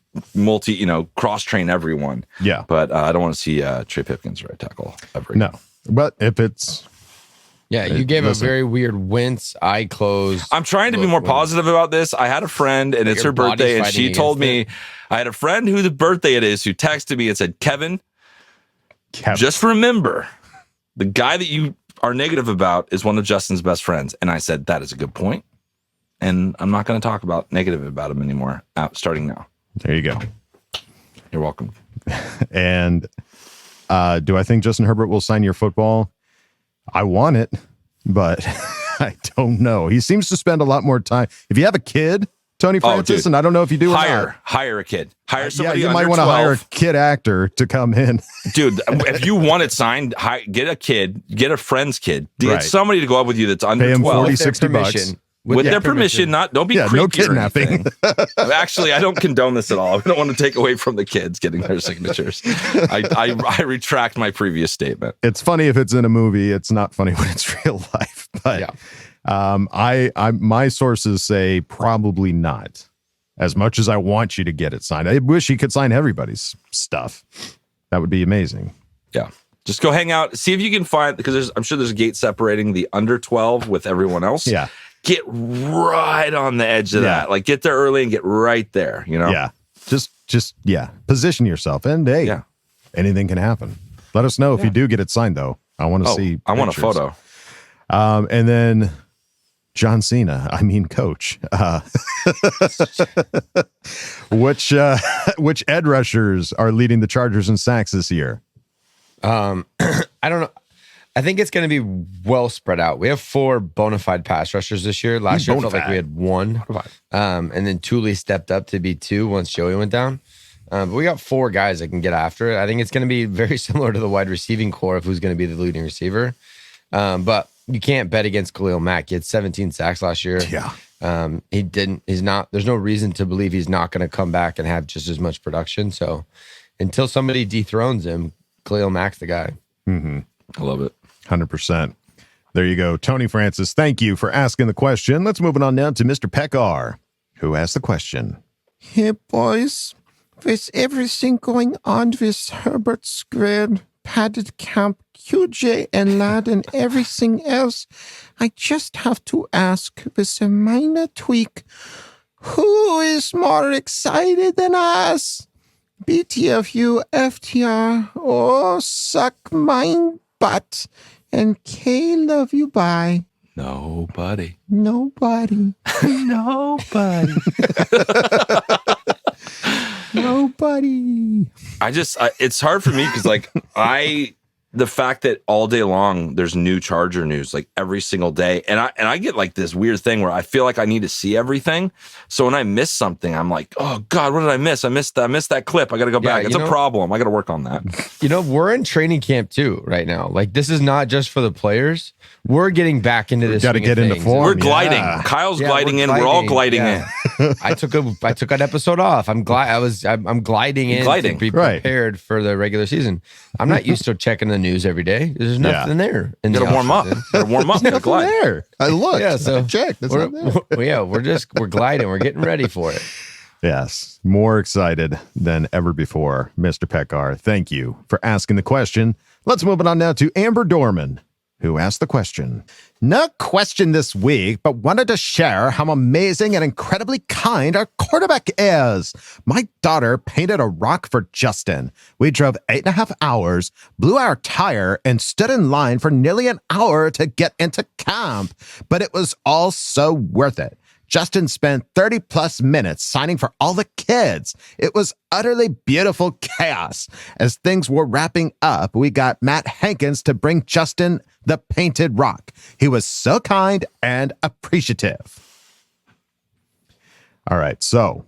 Cross-train everyone. Yeah. But I don't want to see Trey Pipkins right tackle ever. No. But if it's... Yeah, you gave a very weird wince, eye closed. I'm trying to be more positive about this. I had a friend, and it's her birthday, and she told me, I had a friend whose birthday it is, who texted me and said, Kevin, just remember, the guy that you are negative about is one of Justin's best friends. And I said, that is a good point. And I'm not going to talk about negative about him anymore, starting now. There you go. You're welcome. And do I think Justin Herbert will sign your football? I want it, but I don't know. He seems to spend a lot more time. If you have a kid, Tony Francis, and I don't know if you do or not. Hire a kid. Hire somebody. Yeah, you might want to hire a kid actor to come in. Dude, if you want it signed, get a kid, get a friend's kid. Get somebody to go up with you that's under Pay him 12. 40, 60 bucks. With their permission, don't be creepy no or kidnapping. Actually, I don't condone this at all. I don't want to take away from the kids getting their signatures. I retract my previous statement. It's funny if it's in a movie. It's not funny when it's real life. But my sources say probably not. As much as I want you to get it signed, I wish he could sign everybody's stuff. That would be amazing. Yeah. Just go hang out. See if you can find, because I'm sure there's a gate separating the under 12 with everyone else. Yeah. Get right on the edge of that. Like get there early and get right there, you know? Yeah. Just position yourself. And hey, anything can happen. Let us know if you do get it signed, though. I want to see. I want a photo. And then John Cena, Coach. Which edge rushers are leading the Chargers in sacks this year? I don't know. I think it's going to be well spread out. We have 4 bona fide pass rushers this year. Last year, it felt like we had 1. And then Thule stepped up to be 2 once Joey went down. But we got 4 guys that can get after it. I think it's going to be very similar to the wide receiving core of who's going to be the leading receiver. But you can't bet against Khalil Mack. He had 17 sacks last year. Yeah. He's not, there's no reason to believe he's not going to come back and have just as much production. So until somebody dethrones him, Khalil Mack's the guy. Mm-hmm. I love it. 100%. There you go. Tony Francis, thank you for asking the question. Let's move it on now to Mr. Pekar, who asked the question. Hey, boys. With everything going on with Herbert Squared, padded camp, QJ and Lad and everything else, I just have to ask with a minor tweak, who is more excited than us? BTFU, FTR, or suck mine butt, and K love you, bye. Nobody. Nobody. Nobody. Nobody. It's hard for me because the fact that all day long there's new Charger news like every single day, and I get like this weird thing where I feel like I need to see everything. So when I miss something, I'm like, oh God, what did I miss? I missed that clip. I got to go back. It's a problem. I got to work on that. We're in training camp too right now. Like this is not just for the players. We're getting back into this. Got to get into form. We're gliding. Kyle's gliding in. We're all gliding in. I took an episode off. I'm gliding in to be prepared for the regular season. I'm not used to checking the news every day. There's nothing there. You gotta warm up. Nothing there. I looked. Yeah, so I checked. That's not there. We're gliding. We're getting ready for it. Yes, more excited than ever before, Mr. Pekar. Thank you for asking the question. Let's move it on now to Amber Dorman, who asked the question. No question this week, but wanted to share how amazing and incredibly kind our quarterback is. My daughter painted a rock for Justin. We drove 8.5 hours, blew our tire, and stood in line for nearly an hour to get into camp. But it was all so worth it. Justin spent 30 plus minutes signing for all the kids. It was utterly beautiful chaos. As things were wrapping up, we got Matt Hankins to bring Justin the painted rock. He was so kind and appreciative. All right, so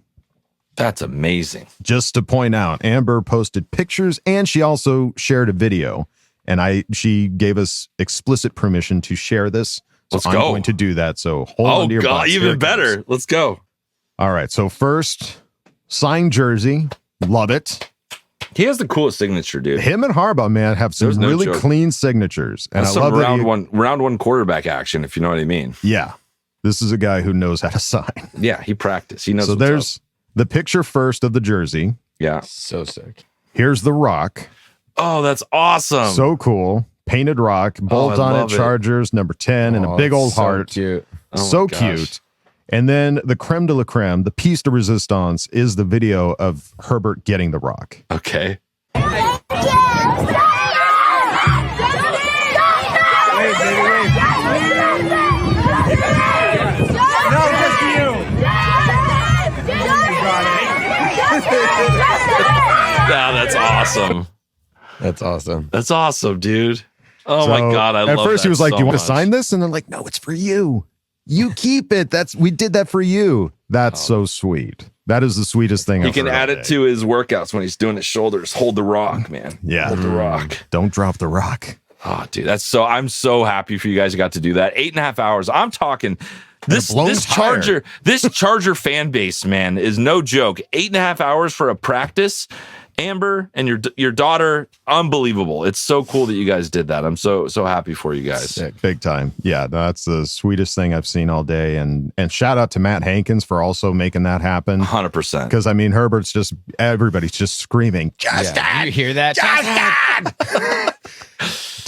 that's amazing. Just to point out, Amber posted pictures and she also shared a video, and she gave us explicit permission to share this. So I'm going to do that. So hold on to your butts. Even better. Let's go. All right. So first, signed jersey. Love it. He has the coolest signature, dude. Him and Harbaugh, man, have some really clean signatures. And that's some round one quarterback action, if you know what I mean. Yeah. This is a guy who knows how to sign. Yeah, he practiced. He knows. So there's the picture first of the jersey. Yeah. So sick. Here's the rock. Oh, that's awesome. So cool. Painted rock, bolt on it, Chargers, number 10, and a big old heart. Cute. So cute. And then the creme de la creme, the piece de resistance, is the video of Herbert getting the rock. Okay. That's awesome. That's awesome. That's awesome, dude. Oh my God, I love it. At first he was like, do you want to sign this? And they're like, no, it's for you. You keep it. We did that for you. That's so sweet. That is the sweetest thing. He can add it to his workouts when he's doing his shoulders. Hold the rock, man. Yeah. Hold the rock. Don't drop the rock. Oh, dude, I'm so happy for you guys who got to do that. 8.5 hours. I'm talking this Charger fan base, man, is no joke. 8.5 hours for a practice. Amber and your daughter, unbelievable. It's so cool that you guys did that. I'm so happy for you guys. Sick. Big time. Yeah, that's the sweetest thing I've seen all day. And shout out to Matt Hankins for also making that happen. 100%. Because everybody's just screaming, Justin! Yeah. You hear that? Justin!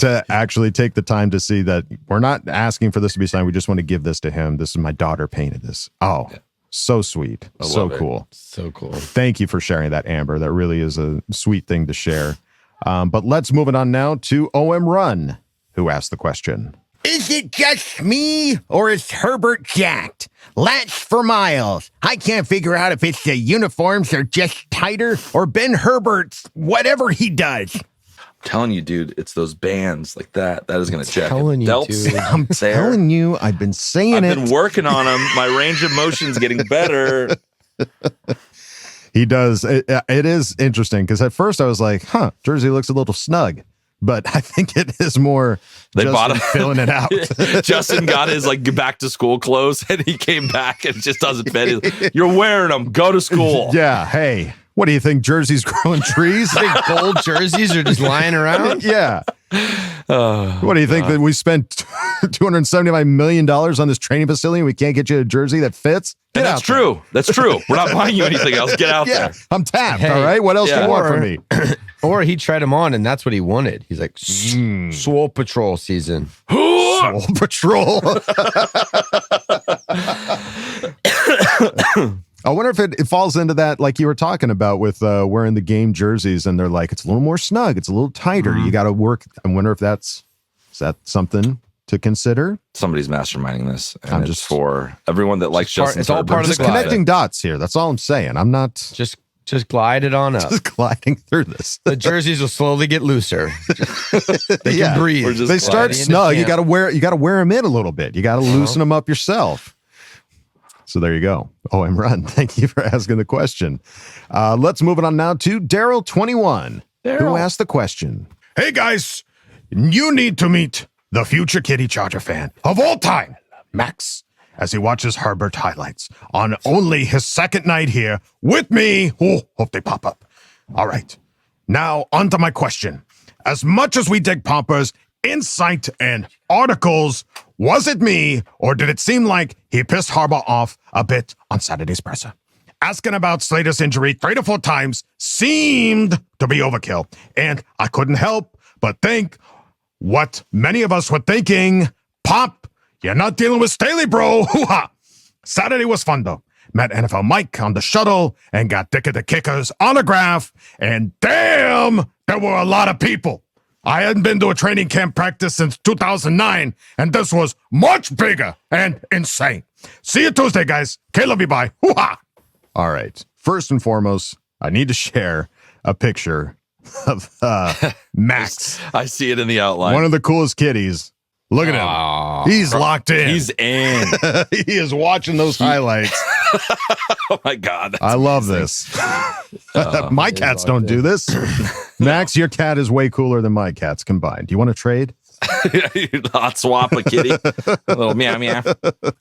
to actually take the time to see that we're not asking for this to be signed. We just want to give this to him. This is my daughter painted this. Oh, so sweet. So cool. So cool. Thank you for sharing that, Amber. That really is a sweet thing to share. But let's move it on now to OM Run, who asked the question. Is it just me, or is Herbert jacked? Lats for miles. I can't figure out if it's the uniforms are just tighter or Ben Herbert's whatever he does. I'm telling you, dude, it's those bands like that. That is going to check. Telling you, Delts, dude. I'm telling you, I've been saying I've it. been working on them. My range of motion's getting better. He does. It is interesting because at first I was like, jersey looks a little snug. But I think it is more They Justin bought him filling it out. Justin got his like back to school clothes and he came back and it just doesn't fit. He's like, you're wearing them. Go to school. Yeah. Hey, what do you think? Jerseys growing trees? Think gold jerseys are just lying around? Yeah. What do you think that we spent $275 million on this training facility and we can't get you a jersey that fits? And that's true. That's true. We're not buying you anything else. Get out there. I'm tapped. Hey, all right. What else do you want from me? Or he tried him on and that's what he wanted. He's like, Swole Patrol season. Soul Patrol. I wonder if it falls into that, like you were talking about with wearing the game jerseys, and they're like, it's a little more snug, it's a little tighter. You got to work. I wonder if is that something to consider? Somebody's masterminding this. And I'm it's just for everyone that likes Justin. It's all Herbert. part of the Just connecting dots here. That's all I'm saying. I'm not Just glide it on up. just gliding through this. The jerseys will slowly get looser. They Yeah. can breathe. We're just They start gliding into snug. You camp. got to wear them in a little bit. You got to loosen them up yourself. So there you go. OM Run. Thank you for asking the question. Let's move it on now to Daryl21, who asked the question. Hey guys, you need to meet the future Kitty Charger fan of all time, Max, as he watches Herbert highlights on only his second night here with me. Oh, hope they pop up. All right. Now, on to my question. As much as we dig Pomper's insight and articles, was it me, or did it seem like he pissed Harbaugh off a bit on Saturday's presser? Asking about Slater's injury 3 to 4 times seemed to be overkill, and I couldn't help but think what many of us were thinking. Pop, you're not dealing with Staley, bro. Hoo-ha. Saturday was fun, though. Met NFL Mike on the shuttle and got Dick of the Kicker's autograph, and damn, there were a lot of people. I hadn't been to a training camp practice since 2009, and this was much bigger and insane. See you Tuesday, guys. Caleb, you bye. Hoo-ha. All right. First and foremost, I need to share a picture of Max. I see it in the outline. One of the coolest kitties. Look at him. He's locked in. He's in. He is watching those highlights. Oh my God. I love this. My cats don't do this. Max, your cat is way cooler than my cats combined. Do you want to trade? Hot swap a kitty. A little meow meow.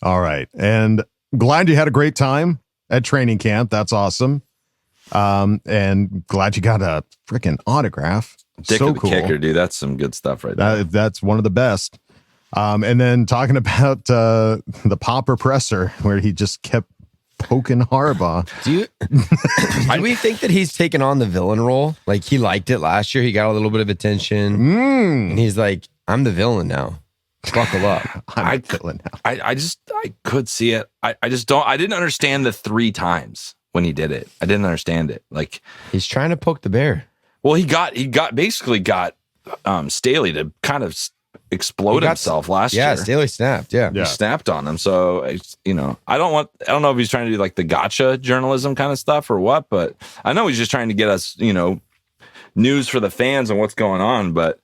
All right. And glad you had a great time at training camp. That's awesome. And glad you got a freaking autograph. Dick so of the cool. Kicker, dude. That's some good stuff right there. That's one of the best. And then talking about the popper presser where he just kept poking Harbaugh. Do we think that he's taken on the villain role? Like he liked it last year. He got a little bit of attention. And he's like, I'm the villain now. Buckle up. I'm the villain now. I could see it. I didn't understand the 3 times when he did it. I didn't understand it. Like he's trying to poke the bear. Well, he basically got Staley to kind of explode himself last year. Yeah, Staley snapped. Yeah. He snapped on him. So, I don't know if he's trying to do like the gotcha journalism kind of stuff or what, but I know he's just trying to get us, news for the fans and what's going on. But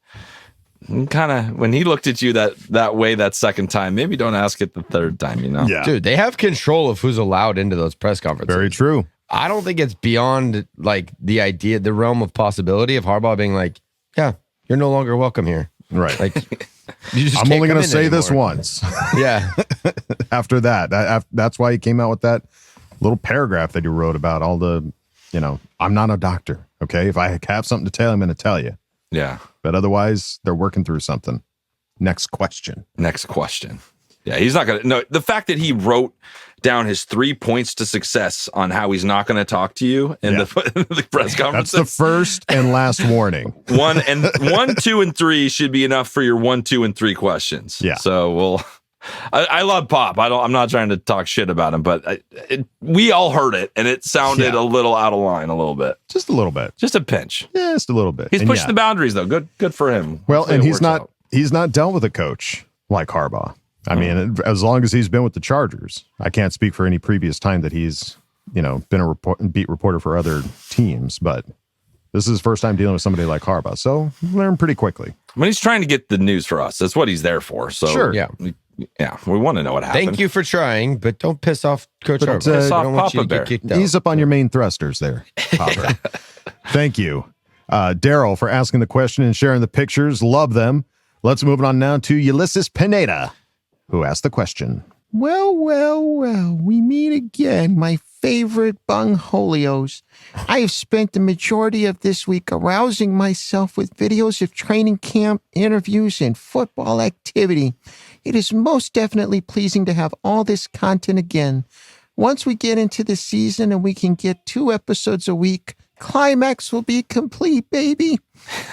kind of when he looked at you that way that second time, maybe don't ask it the third time, Yeah. Dude, they have control of who's allowed into those press conferences. Very true. I don't think it's beyond like the realm of possibility of Harbaugh being like, yeah, you're no longer welcome here. Right. Like, you just I'm only going to say this once. Yeah. After that's why he came out with that little paragraph that he wrote about all the, I'm not a doctor. Okay. If I have something to tell, I'm going to tell you. Yeah. But otherwise, they're working through something. Next question. Yeah, he's not going to. No, the fact that he wrote down his 3 points to success on how he's not going to talk to you in the press conference. That's the first and last warning. 1, 2, and 3 should be enough for your 1, 2, and 3 questions. Yeah. So I love Pop. I'm not trying to talk shit about him, but we all heard it, and it sounded a little out of line, a little bit. Just a little bit. Just a pinch. Yeah, just a little bit. He's pushing the boundaries, though. Good for him. Well, Hopefully and it he's works not out. he's not dealt with a coach like Harbaugh. I mean, as long as he's been with the Chargers, I can't speak for any previous time that he's, been a beat reporter for other teams, but this is his first time dealing with somebody like Harbaugh. So learn pretty quickly. I mean, he's trying to get the news for us. That's what he's there for. So Sure. Yeah. We want to know what happened. Thank you for trying, but don't piss off Coach Harbaugh. piss off I don't want you Papa to Bear. get kicked out. Ease up on your main thrusters there, Popper. Thank you, Daryl, for asking the question and sharing the pictures. Love them. Let's move on now to Ulysses Pineda, who asked the question. Well, we meet again, my favorite bungholios. I have spent the majority of this week arousing myself with videos of training camp, interviews, and football activity. It is most definitely pleasing to have all this content again. Once we get into the season and we can get 2 episodes a week, climax will be complete, baby.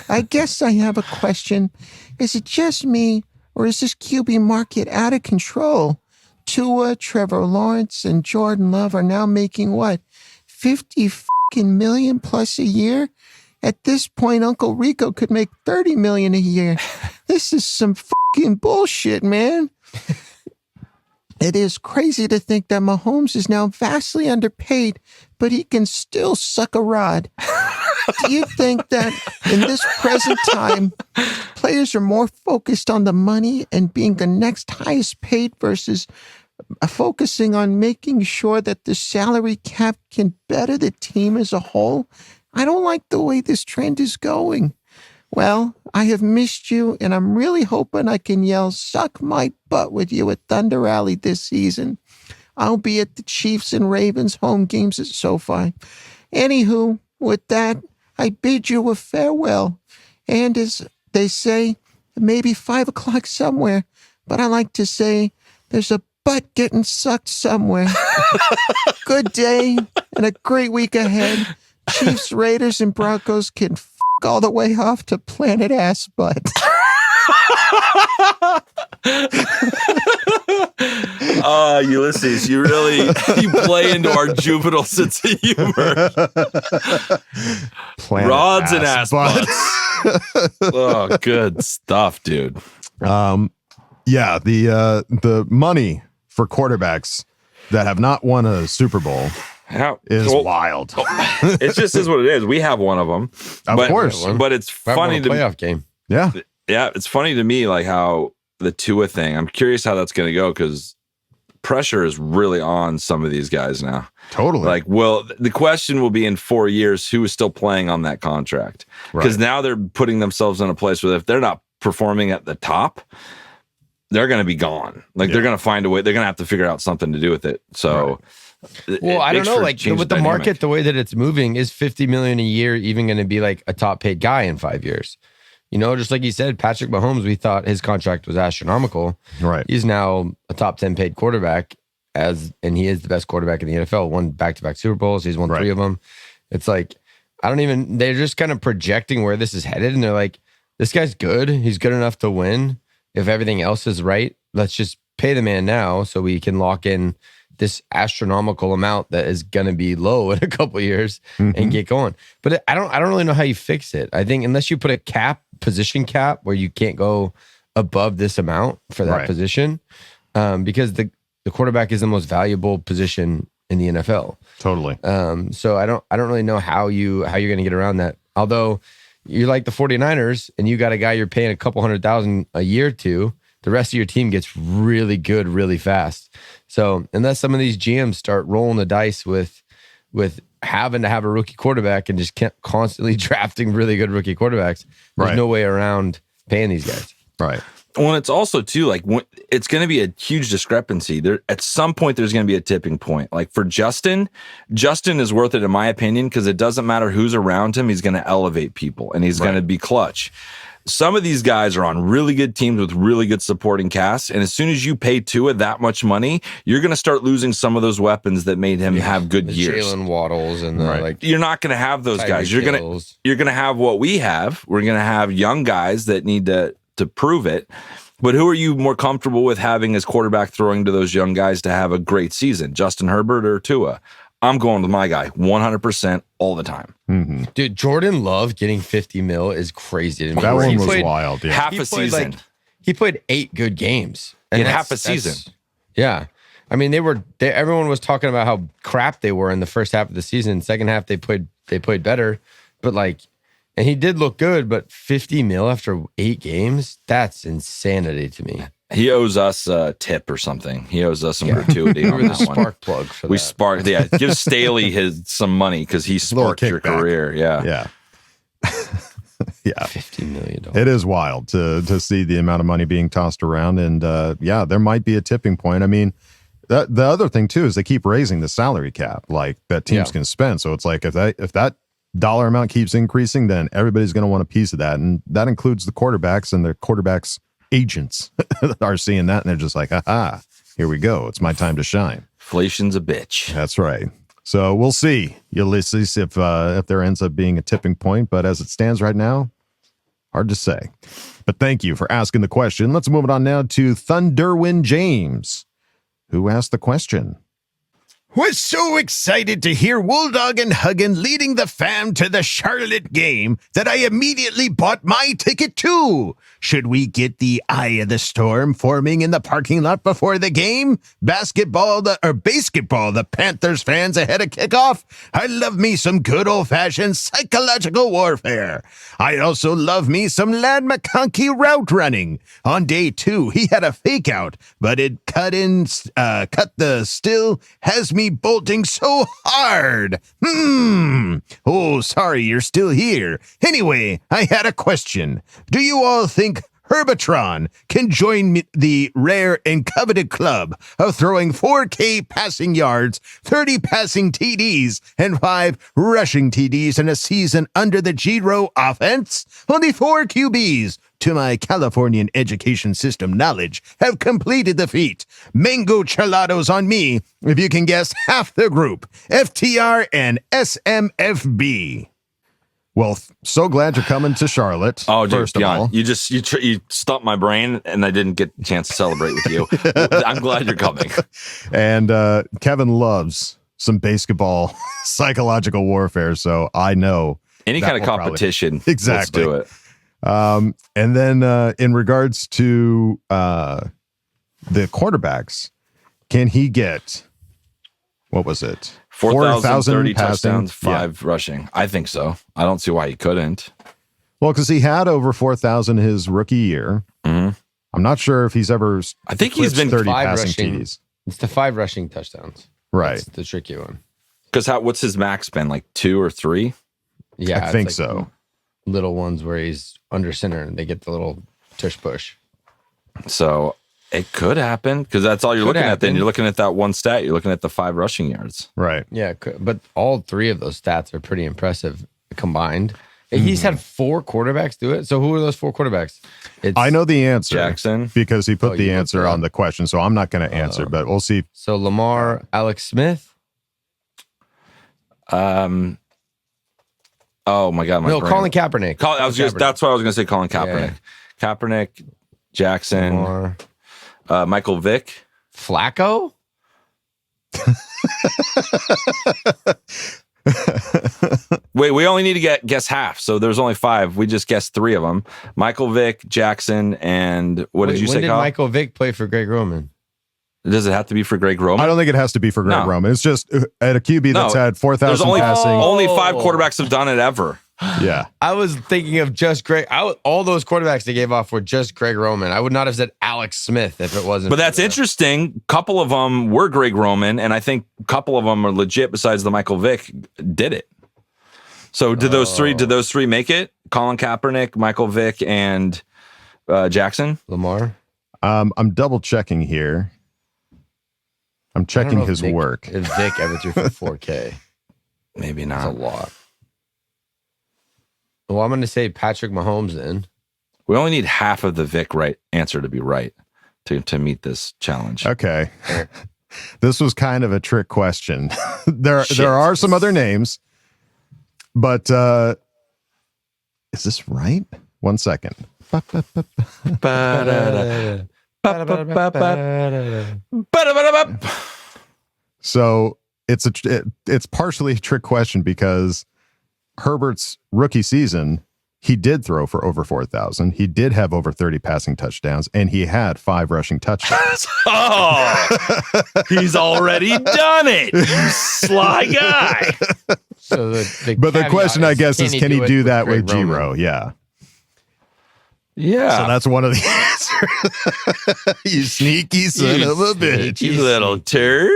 I guess I have a question. Is it just me, or is this QB market out of control? Tua, Trevor Lawrence, and Jordan Love are now making what? 50 fucking million plus a year? At this point, Uncle Rico could make 30 million a year. This is some fucking bullshit, man. It is crazy to think that Mahomes is now vastly underpaid, but he can still suck a rod. Do you think that in this present time, players are more focused on the money and being the next highest paid versus focusing on making sure that the salary cap can better the team as a whole? I don't like the way this trend is going. Well, I have missed you, and I'm really hoping I can yell, suck my butt with you at Thunder Alley this season. I'll be at the Chiefs and Ravens home games at SoFi. Anywho, with that, I bid you a farewell. And as they say, maybe 5 o'clock somewhere, but I like to say there's a butt getting sucked somewhere. Good day and a great week ahead. Chiefs, Raiders, and Broncos can all the way off to planet ass butt. Ulysses, you play into our juvenile sense of humor. Rods and ass butts. Oh, good stuff, dude. Yeah, the money for quarterbacks that have not won a Super Bowl is wild. It just is what it is. We have one of them, of course, but it's funny to playoff game. Yeah, it's funny to me, like how the Tua thing. I'm curious how that's going to go because pressure is really on some of these guys now. Totally. Like, well, the question will be in 4 years who is still playing on that contract because now they're putting themselves in a place where if they're not performing at the top, they're going to be gone. Like they're going to find a way. They're going to have to figure out something to do with it. So. Well, I don't know. Like with the market, the way that it's moving, is 50 million a year even going to be like a top paid guy in 5 years? Just like you said, Patrick Mahomes, we thought his contract was astronomical. Right. He's now a top 10 paid quarterback and he is the best quarterback in the NFL. Won back-to-back Super Bowls. He's won 3 of them. It's like, they're just kind of projecting where this is headed. And they're like, this guy's good. He's good enough to win. If everything else is right, let's just pay the man now so we can lock in this astronomical amount that is going to be low in a couple of years and get going. But I don't really know how you fix it. I think unless you put a position cap where you can't go above this amount for that position, because the quarterback is the most valuable position in the NFL. Totally. So I don't really know how you're going to get around that. Although you're like the 49ers and you got a guy you're paying a couple $100,000 a year to, the rest of your team gets really good really fast. So unless some of these GMs start rolling the dice with having to have a rookie quarterback and just constantly drafting really good rookie quarterbacks, there's no way around paying these guys. Right. Well, it's also too like it's going to be a huge discrepancy. There at some point there's going to be a tipping point. Like for Justin is worth it in my opinion because it doesn't matter who's around him. He's going to elevate people and he's going to be clutch. some of these guys are on really good teams with really good supporting casts. And as soon as you pay Tua that much money, you're going to start losing some of those weapons that made him have good years. Jalen Waddles and like you're not going to have those guys. You're going to have what we have. We're going to have young guys that need to prove it. But who are you more comfortable with having as quarterback throwing to those young guys to have a great season? Justin Herbert or Tua? I'm going with my guy 100% all the time. Mm-hmm. Dude, Jordan Love getting 50 mil is crazy to me. That one was wild. Yeah. Half a season. He played 8 good games in half a season. Yeah. I mean, everyone was talking about how crap they were in the first half of the season. Second half, they played better. But and he did look good, but 50 mil after 8 games, that's insanity to me. He owes us a tip or something. He owes us some gratuity on that one. Spark plug for we that. sparked. Yeah, give Staley some money because he sparked your career. Yeah, yeah, yeah. $50 million. It is wild to see the amount of money being tossed around, and yeah, there might be a tipping point. I mean, the other thing too is they keep raising the salary cap, like that teams can spend. So it's like if that dollar amount keeps increasing, then everybody's going to want a piece of that, and that includes the quarterbacks and the quarterbacks. Agents are seeing that and they're just like, aha, here we go. It's my time to shine. Inflation's a bitch. That's right. So we'll see, Ulysses, if there ends up being a tipping point. But as it stands right now, hard to say. But thank you for asking the question. Let's move it on now to Thunderwind James, who asked the question. Was so excited to hear Wooldog and Huggin leading the fam to the Charlotte game that I immediately bought my ticket too. Should we get the eye of the storm forming in the parking lot before the game? Basketball, the Panthers fans ahead of kickoff? I love me some good old-fashioned psychological warfare. I also love me some Lad McConkey route running. On day 2, he had a fake out, but it cut the still has me bolting so hard. Oh, sorry, you're still here. Anyway, I had a question. Do you all think Herbatron can join the rare and coveted club of throwing 4K passing yards, 30 passing TDs, and 5 rushing TDs in a season under the G-Row offense? Only 4 QBs, to my Californian education system knowledge, have completed the feat. Mango chelados on me if you can guess half the group. FTR and SMFB. Well, so glad you're coming to Charlotte. Oh, dude, first of all. you stumped my brain, and I didn't get a chance to celebrate with you. I'm glad you're coming. And Kevin loves some basketball psychological warfare, so I know any kind of competition. Exactly. Let's do it. And then in regards to the quarterbacks, can he get, what was it? 4,030 touchdowns, 5 rushing. I think so. I don't see why he couldn't. Well, because he had over 4,000 his rookie year. Mm-hmm. I'm not sure if he's ever. I think he's been 30 5 passing rushing. TDs. It's the 5 rushing touchdowns. Right. That's the tricky one. Because what's his max been? Like 2 or 3? Yeah, I think so. Little ones where he's under center and they get the little tush push. So it could happen because that's all you're looking at. Then you're looking at that one stat. You're looking at the 5 rushing yards. Right. Yeah, but all 3 of those stats are pretty impressive combined. He's had 4 quarterbacks do it. So who are those 4 quarterbacks? I know the answer. Jackson. Because he put the answer on the question. So I'm not going to answer, but we'll see. So Lamar, Alex Smith. Oh my God. No, Colin Kaepernick. That's what I was going to say. Colin Kaepernick. Yeah. Kaepernick, Jackson, Lamar. Michael Vick. Flacco? Wait, we only need to guess half. So there's only 5. We just guessed 3 of them. Michael Vick, Jackson, and what did you say, When did Kyle? Michael Vick play for Greg Roman? Does it have to be for Greg Roman? I don't think it has to be for Greg Roman. It's just at a QB that's had 4,000 passing. Only 5 quarterbacks have done it ever. Yeah. I was thinking of just Greg. All those quarterbacks they gave off were just Greg Roman. I would not have said Alex Smith if it wasn't. But that's interesting. A couple of them were Greg Roman, and I think a couple of them are legit besides the Michael Vick did it. So did those 3 make it? Colin Kaepernick, Michael Vick, and Jackson? Lamar? I'm double checking here. I'm checking his work. If Vic ever threw for 4K. Maybe not. That's a lot. Well, I'm going to say Patrick Mahomes then. We only need half of the Vic right answer to be right to meet this challenge. Okay. This was kind of a trick question. There are some other names, but is this right? 1 second. So it's partially a trick question because Herbert's rookie season, he did throw for over 4,000. He did have over 30 passing touchdowns, and he had 5 rushing touchdowns. He's already done it, you sly guy. So but the question, I guess, is can he do that with G-Row? Yeah. Yeah. So that's one of the answers. You sneaky son of a bitch. You little turd.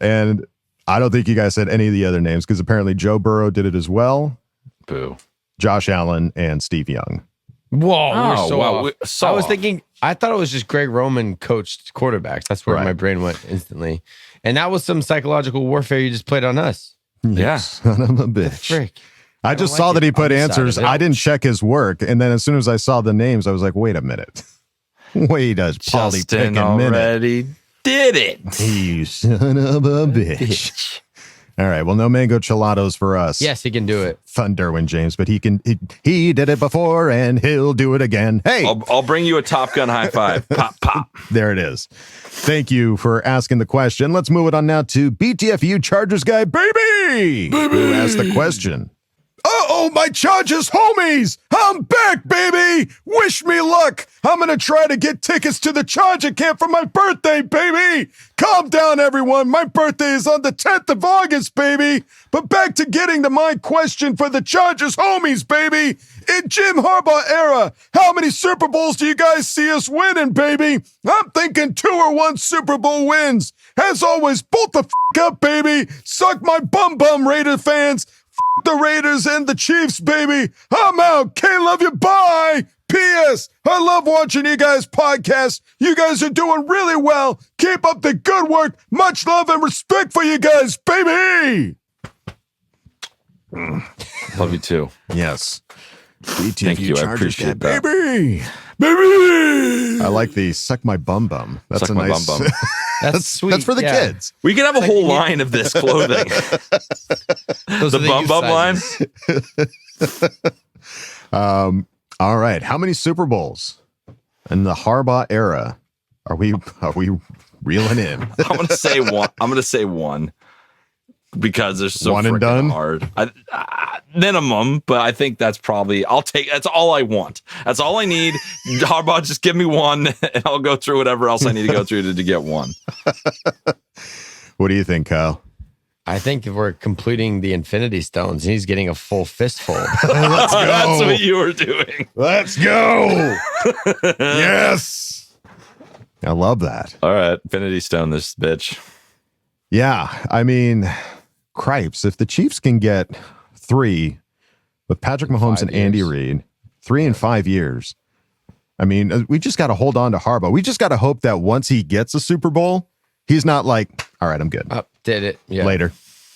And I don't think you guys said any of the other names because apparently Joe Burrow did it as well. Boo. Josh Allen and Steve Young. Whoa. Wow. I was thinking, I thought it was just Greg Roman coached quarterbacks. That's where my brain went instantly. And that was some psychological warfare you just played on us. Yeah. Son of a bitch. Frick. I just saw that he put answers. I didn't check his work. And then as soon as I saw the names, I was like, wait a minute. Wait a Justin already did it. You son of a bitch. All right. Well, no mango gelatos for us. Yes, he can do it. Thunderwind James, but he did it before and he'll do it again. Hey, I'll bring you a Top Gun high five. Pop, pop. There it is. Thank you for asking the question. Let's move it on now to BTFU Chargers guy, baby. Who asked the question. Uh-oh, my Chargers homies! I'm back, baby! Wish me luck! I'm gonna try to get tickets to the Charger camp for my birthday, baby! Calm down, everyone. My birthday is on the 10th of August, baby! But back to getting to my question for the Chargers homies, baby! In Jim Harbaugh era, how many Super Bowls do you guys see us winning, baby? I'm thinking 2 or 1 Super Bowl wins. As always, bolt the up, baby! Suck my bum, Raider fans! The Raiders and the Chiefs, baby. I'm out. K-love you. Bye. P.S. I love watching you guys podcast. You guys are doing really well. Keep up the good work. Much love and respect for you guys, baby. Love you too. Yes. Thank you. I appreciate that. Baby. I like the suck my bum. That's suck a my nice. bum. That's sweet. That's for the kids. We can have a whole line of this clothing. The bum line. All right. How many Super Bowls in the Harbaugh era are we reeling in? I'm gonna say one. I'm gonna say one because they're so one and done hard. Minimum, but I think that's probably. That's all I want. That's all I need. Harbaugh, just give me one, and I'll go through whatever else I need to go through to get one. What do you think, Kyle? I think if we're completing the Infinity Stones, he's getting a full fistful. Let's go. That's what you were doing. Let's go. Yes. I love that. All right. Infinity Stone this bitch. Yeah. I mean, cripes. If the Chiefs can get 3 with Patrick Mahomes and Andy Reid, 3 in 5 years. I mean, we just got to hold on to Harbaugh. We just got to hope that once he gets a Super Bowl, he's not like, all right, I'm good. Did it. Yeah. Later.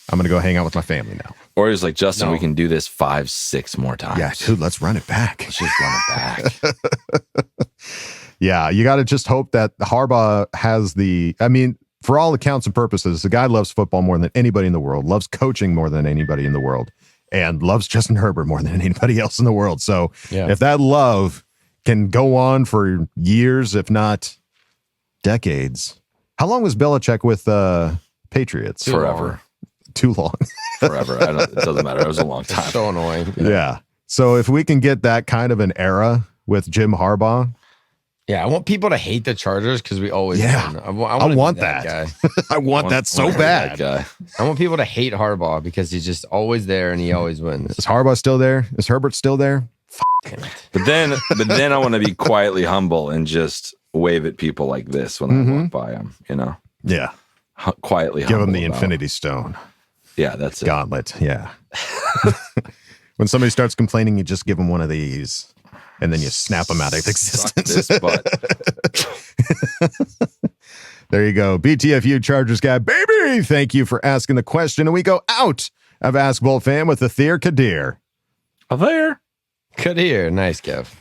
I'm going to go hang out with my family now. Or he's like, Justin, we can do this 5, 6 more times. Yeah, dude, let's run it back. Let's just run it back. Yeah, you got to just hope that Harbaugh has for all accounts and purposes, the guy loves football more than anybody in the world, loves coaching more than anybody in the world, and loves Justin Herbert more than anybody else in the world. So if that love can go on for years, if not decades. How long was Belichick with Patriots? Forever. Too long. Forever. It doesn't matter. It was a long time. So annoying. Yeah. So if we can get that kind of an era with Jim Harbaugh. Yeah, I want people to hate the Chargers because we always win. I want that guy. I want that so bad. Guy. I want people to hate Harbaugh because he's just always there and he always wins. Is Harbaugh still there? Is Herbert still there? Damn it. But then I want to be quietly humble and just wave at people like this when I walk by them, Yeah. Quietly give him the about. Infinity Stone. Yeah, that's it. Gauntlet. Yeah. When somebody starts complaining, you just give them one of these and then you snap them out of existence. Suck this butt. There you go. BTFU Chargers guy, baby. Thank you for asking the question. And we go out of Ask Boltfam with the Thea Kadir. There. Good here. Nice, Kev.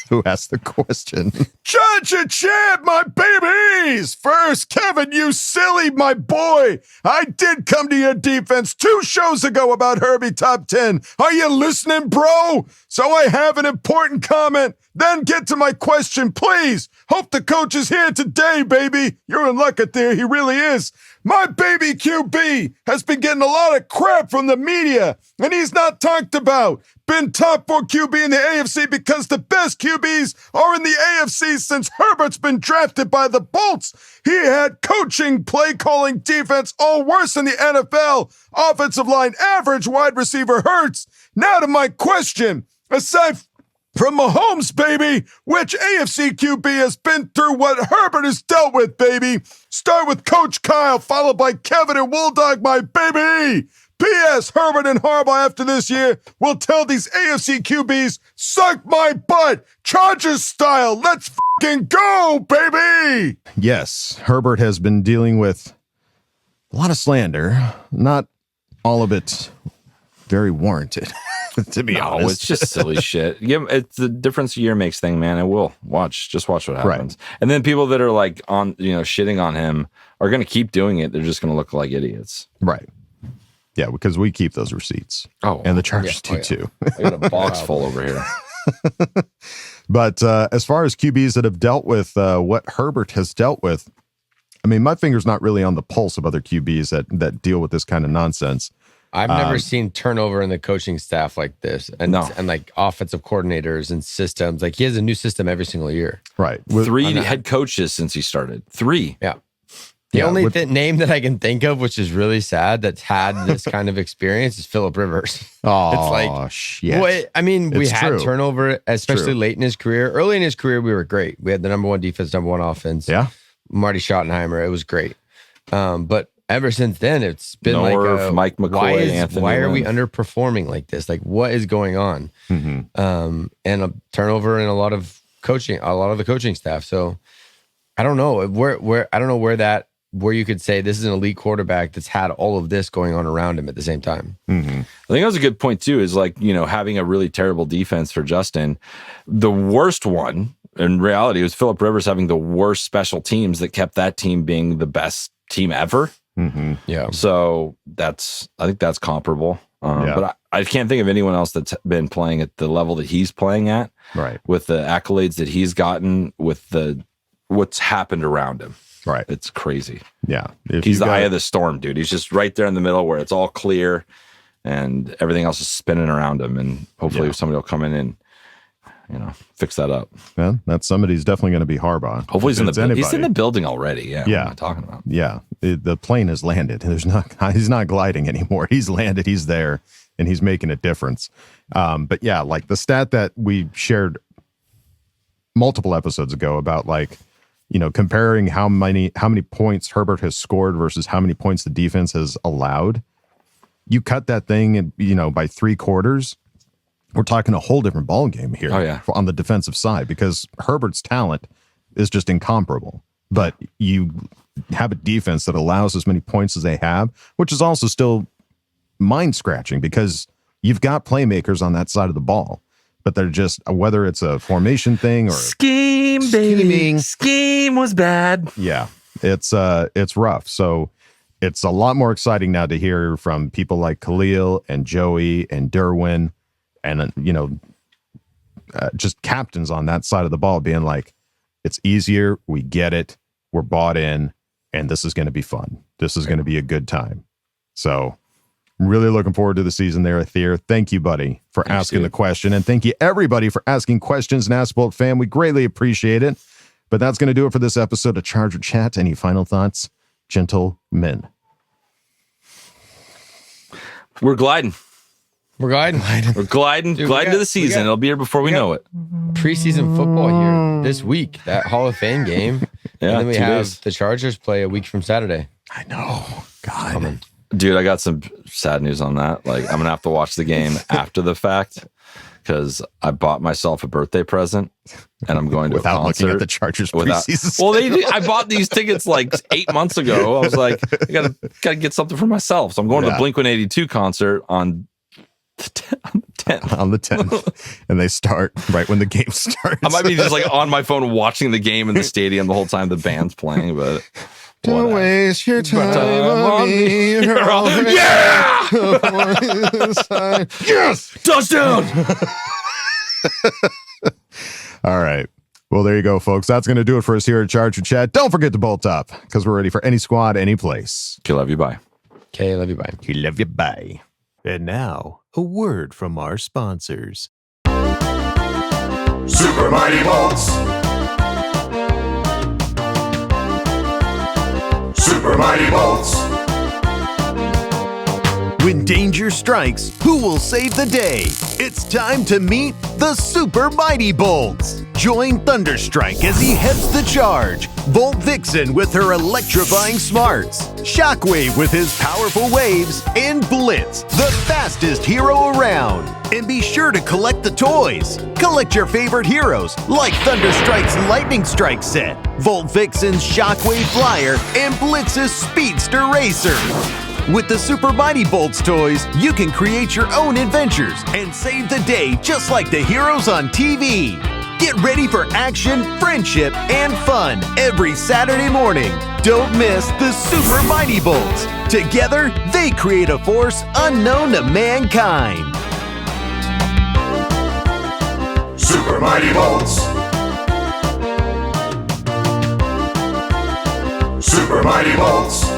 Who asked the question? Judge and champ, my babies! First, Kevin, you silly, my boy. I did come to your defense 2 shows ago about Herbie Top 10. Are you listening, bro? So I have an important comment. Then get to my question, please. Hope the coach is here today, baby. You're in luck out there. He really is. My baby QB has been getting a lot of crap from the media, and he's not talked about. Been top 4 QB in the AFC because the best QBs are in the AFC since Herbert's been drafted by the Boltz. He had coaching, play calling, defense, all worse than the NFL. Offensive line average, wide receiver hurts. Now to my question. Aside from Mahomes, baby, which AFC QB has been through what Herbert has dealt with, baby? Start with Coach Kyle, followed by Kevin and Wolldog, my baby. P.S. Herbert and Harbaugh after this year will tell these AFC QBs, suck my butt, Chargers style. Let's fucking go, baby. Yes, Herbert has been dealing with a lot of slander. Not all of it very warranted, to be honest. It's just silly shit. Yeah, it's the difference a year makes thing, man. It will. Just watch what happens. Right. And then people that are like on, shitting on him are going to keep doing it. They're just going to look like idiots. Right. Yeah, because we keep those receipts. Oh, and the Chargers do too. I got a box full over here. But as far as QBs that have dealt with what Herbert has dealt with, I mean, my finger's not really on the pulse of other QBs that deal with this kind of nonsense. I've never seen turnover in the coaching staff like this, and like offensive coordinators and systems. Like he has a new system every single year. Right, 3 head coaches since he started. 3. Yeah. The only name that I can think of, which is really sad, that's had this kind of experience is Phillip Rivers. Oh, it's like, shit. Well, I mean, we had turnover, especially true. late in his career. Early in his career, we were great. We had the number 1 defense, number 1 offense. Yeah. Marty Schottenheimer, it was great. But ever since then, it's been Norv, Mike McCoy, Anthony why are we Lynn. underperforming like this? Like, what is going on? Mm-hmm. And a turnover in a lot of the coaching staff. So I don't know where you could say this is an elite quarterback that's had all of this going on around him at the same time. Mm-hmm. I think that was a good point too, is like, having a really terrible defense for Justin. The worst one in reality was Phillip Rivers having the worst special teams that kept that team being the best team ever. Mm-hmm. Yeah. So I think that's comparable. But I can't think of anyone else that's been playing at the level that he's playing at. Right. With the accolades that he's gotten, with what's happened around him. Right. It's crazy. Yeah. He's the eye of the storm, dude. He's just right there in the middle where it's all clear and everything else is spinning around him. And hopefully somebody will come in and, fix that up. Yeah. That somebody's definitely going to be Harbaugh. Hopefully he's in the building already. Yeah. Yeah. What am I talking about? Yeah. The plane has landed. He's not gliding anymore. He's landed. He's there and he's making a difference. But yeah, like the stat that we shared multiple episodes ago about comparing how many points Herbert has scored versus how many points the defense has allowed. You cut that thing, by 3 quarters. We're talking a whole different ball game here. Oh, yeah. On the defensive side, because Herbert's talent is just incomparable. But you have a defense that allows as many points as they have, which is also still mind scratching because you've got playmakers on that side of the ball. But they're just, whether it's a formation thing or scheming. Scheme was bad. Yeah, it's rough. So it's a lot more exciting now to hear from people like Khalil and Joey and Derwin and, just captains on that side of the ball being like, it's easier. We get it. We're bought in and this is going to be fun. This is going to be a good time. So really looking forward to the season there, Athir. Thank you, buddy, for asking the question. And thank you, everybody, for asking questions in Ask Boltfam. We greatly appreciate it. But that's going to do it for this episode of Charger Chat. Any final thoughts, gentlemen? We're gliding. We're gliding. We're gliding. Dude, gliding to the season. It'll be here before we know it. Preseason football here this week. That Hall of Fame game. Yeah, and then we have days. the Chargers play a week from Saturday. I know. God. Dude, I got some sad news on that. Like, I'm going to have to watch the game after the fact because I bought myself a birthday present and I'm going to a concert. Without looking at the Chargers preseason. Well, I bought these tickets like 8 months ago. I was like, I gotta get something for myself. So I'm going to the Blink-182 concert on the On the 10th. And they start right when the game starts. I might be just like on my phone watching the game in the stadium the whole time the band's playing, but don't waste your time on me. Yeah! Yes! Touchdown! All right. Well, there you go, folks. That's going to do it for us here at Charger Chat. Don't forget to bolt up because we're ready for any squad, any place. Okay, love you, bye. Okay, love you, bye. We love you, bye. And now, a word from our sponsors. Super Mighty Boltz. Super Mighty Boltz. When danger strikes, who will save the day? It's time to meet the Super Mighty Boltz. Join Thunderstrike as he heads the charge. Volt Vixen with her electrifying smarts. Shockwave with his powerful waves. And Blitz, the fastest hero around. And be sure to collect the toys. Collect your favorite heroes like Thunderstrike's Lightning Strike set, Volt Vixen's Shockwave Flyer, and Blitz's Speedster Racer. With the Super Mighty Boltz toys, you can create your own adventures and save the day just like the heroes on TV. Get ready for action, friendship, and fun every Saturday morning. Don't miss the Super Mighty Boltz. Together, they create a force unknown to mankind. Super Mighty Boltz. Super Mighty Boltz.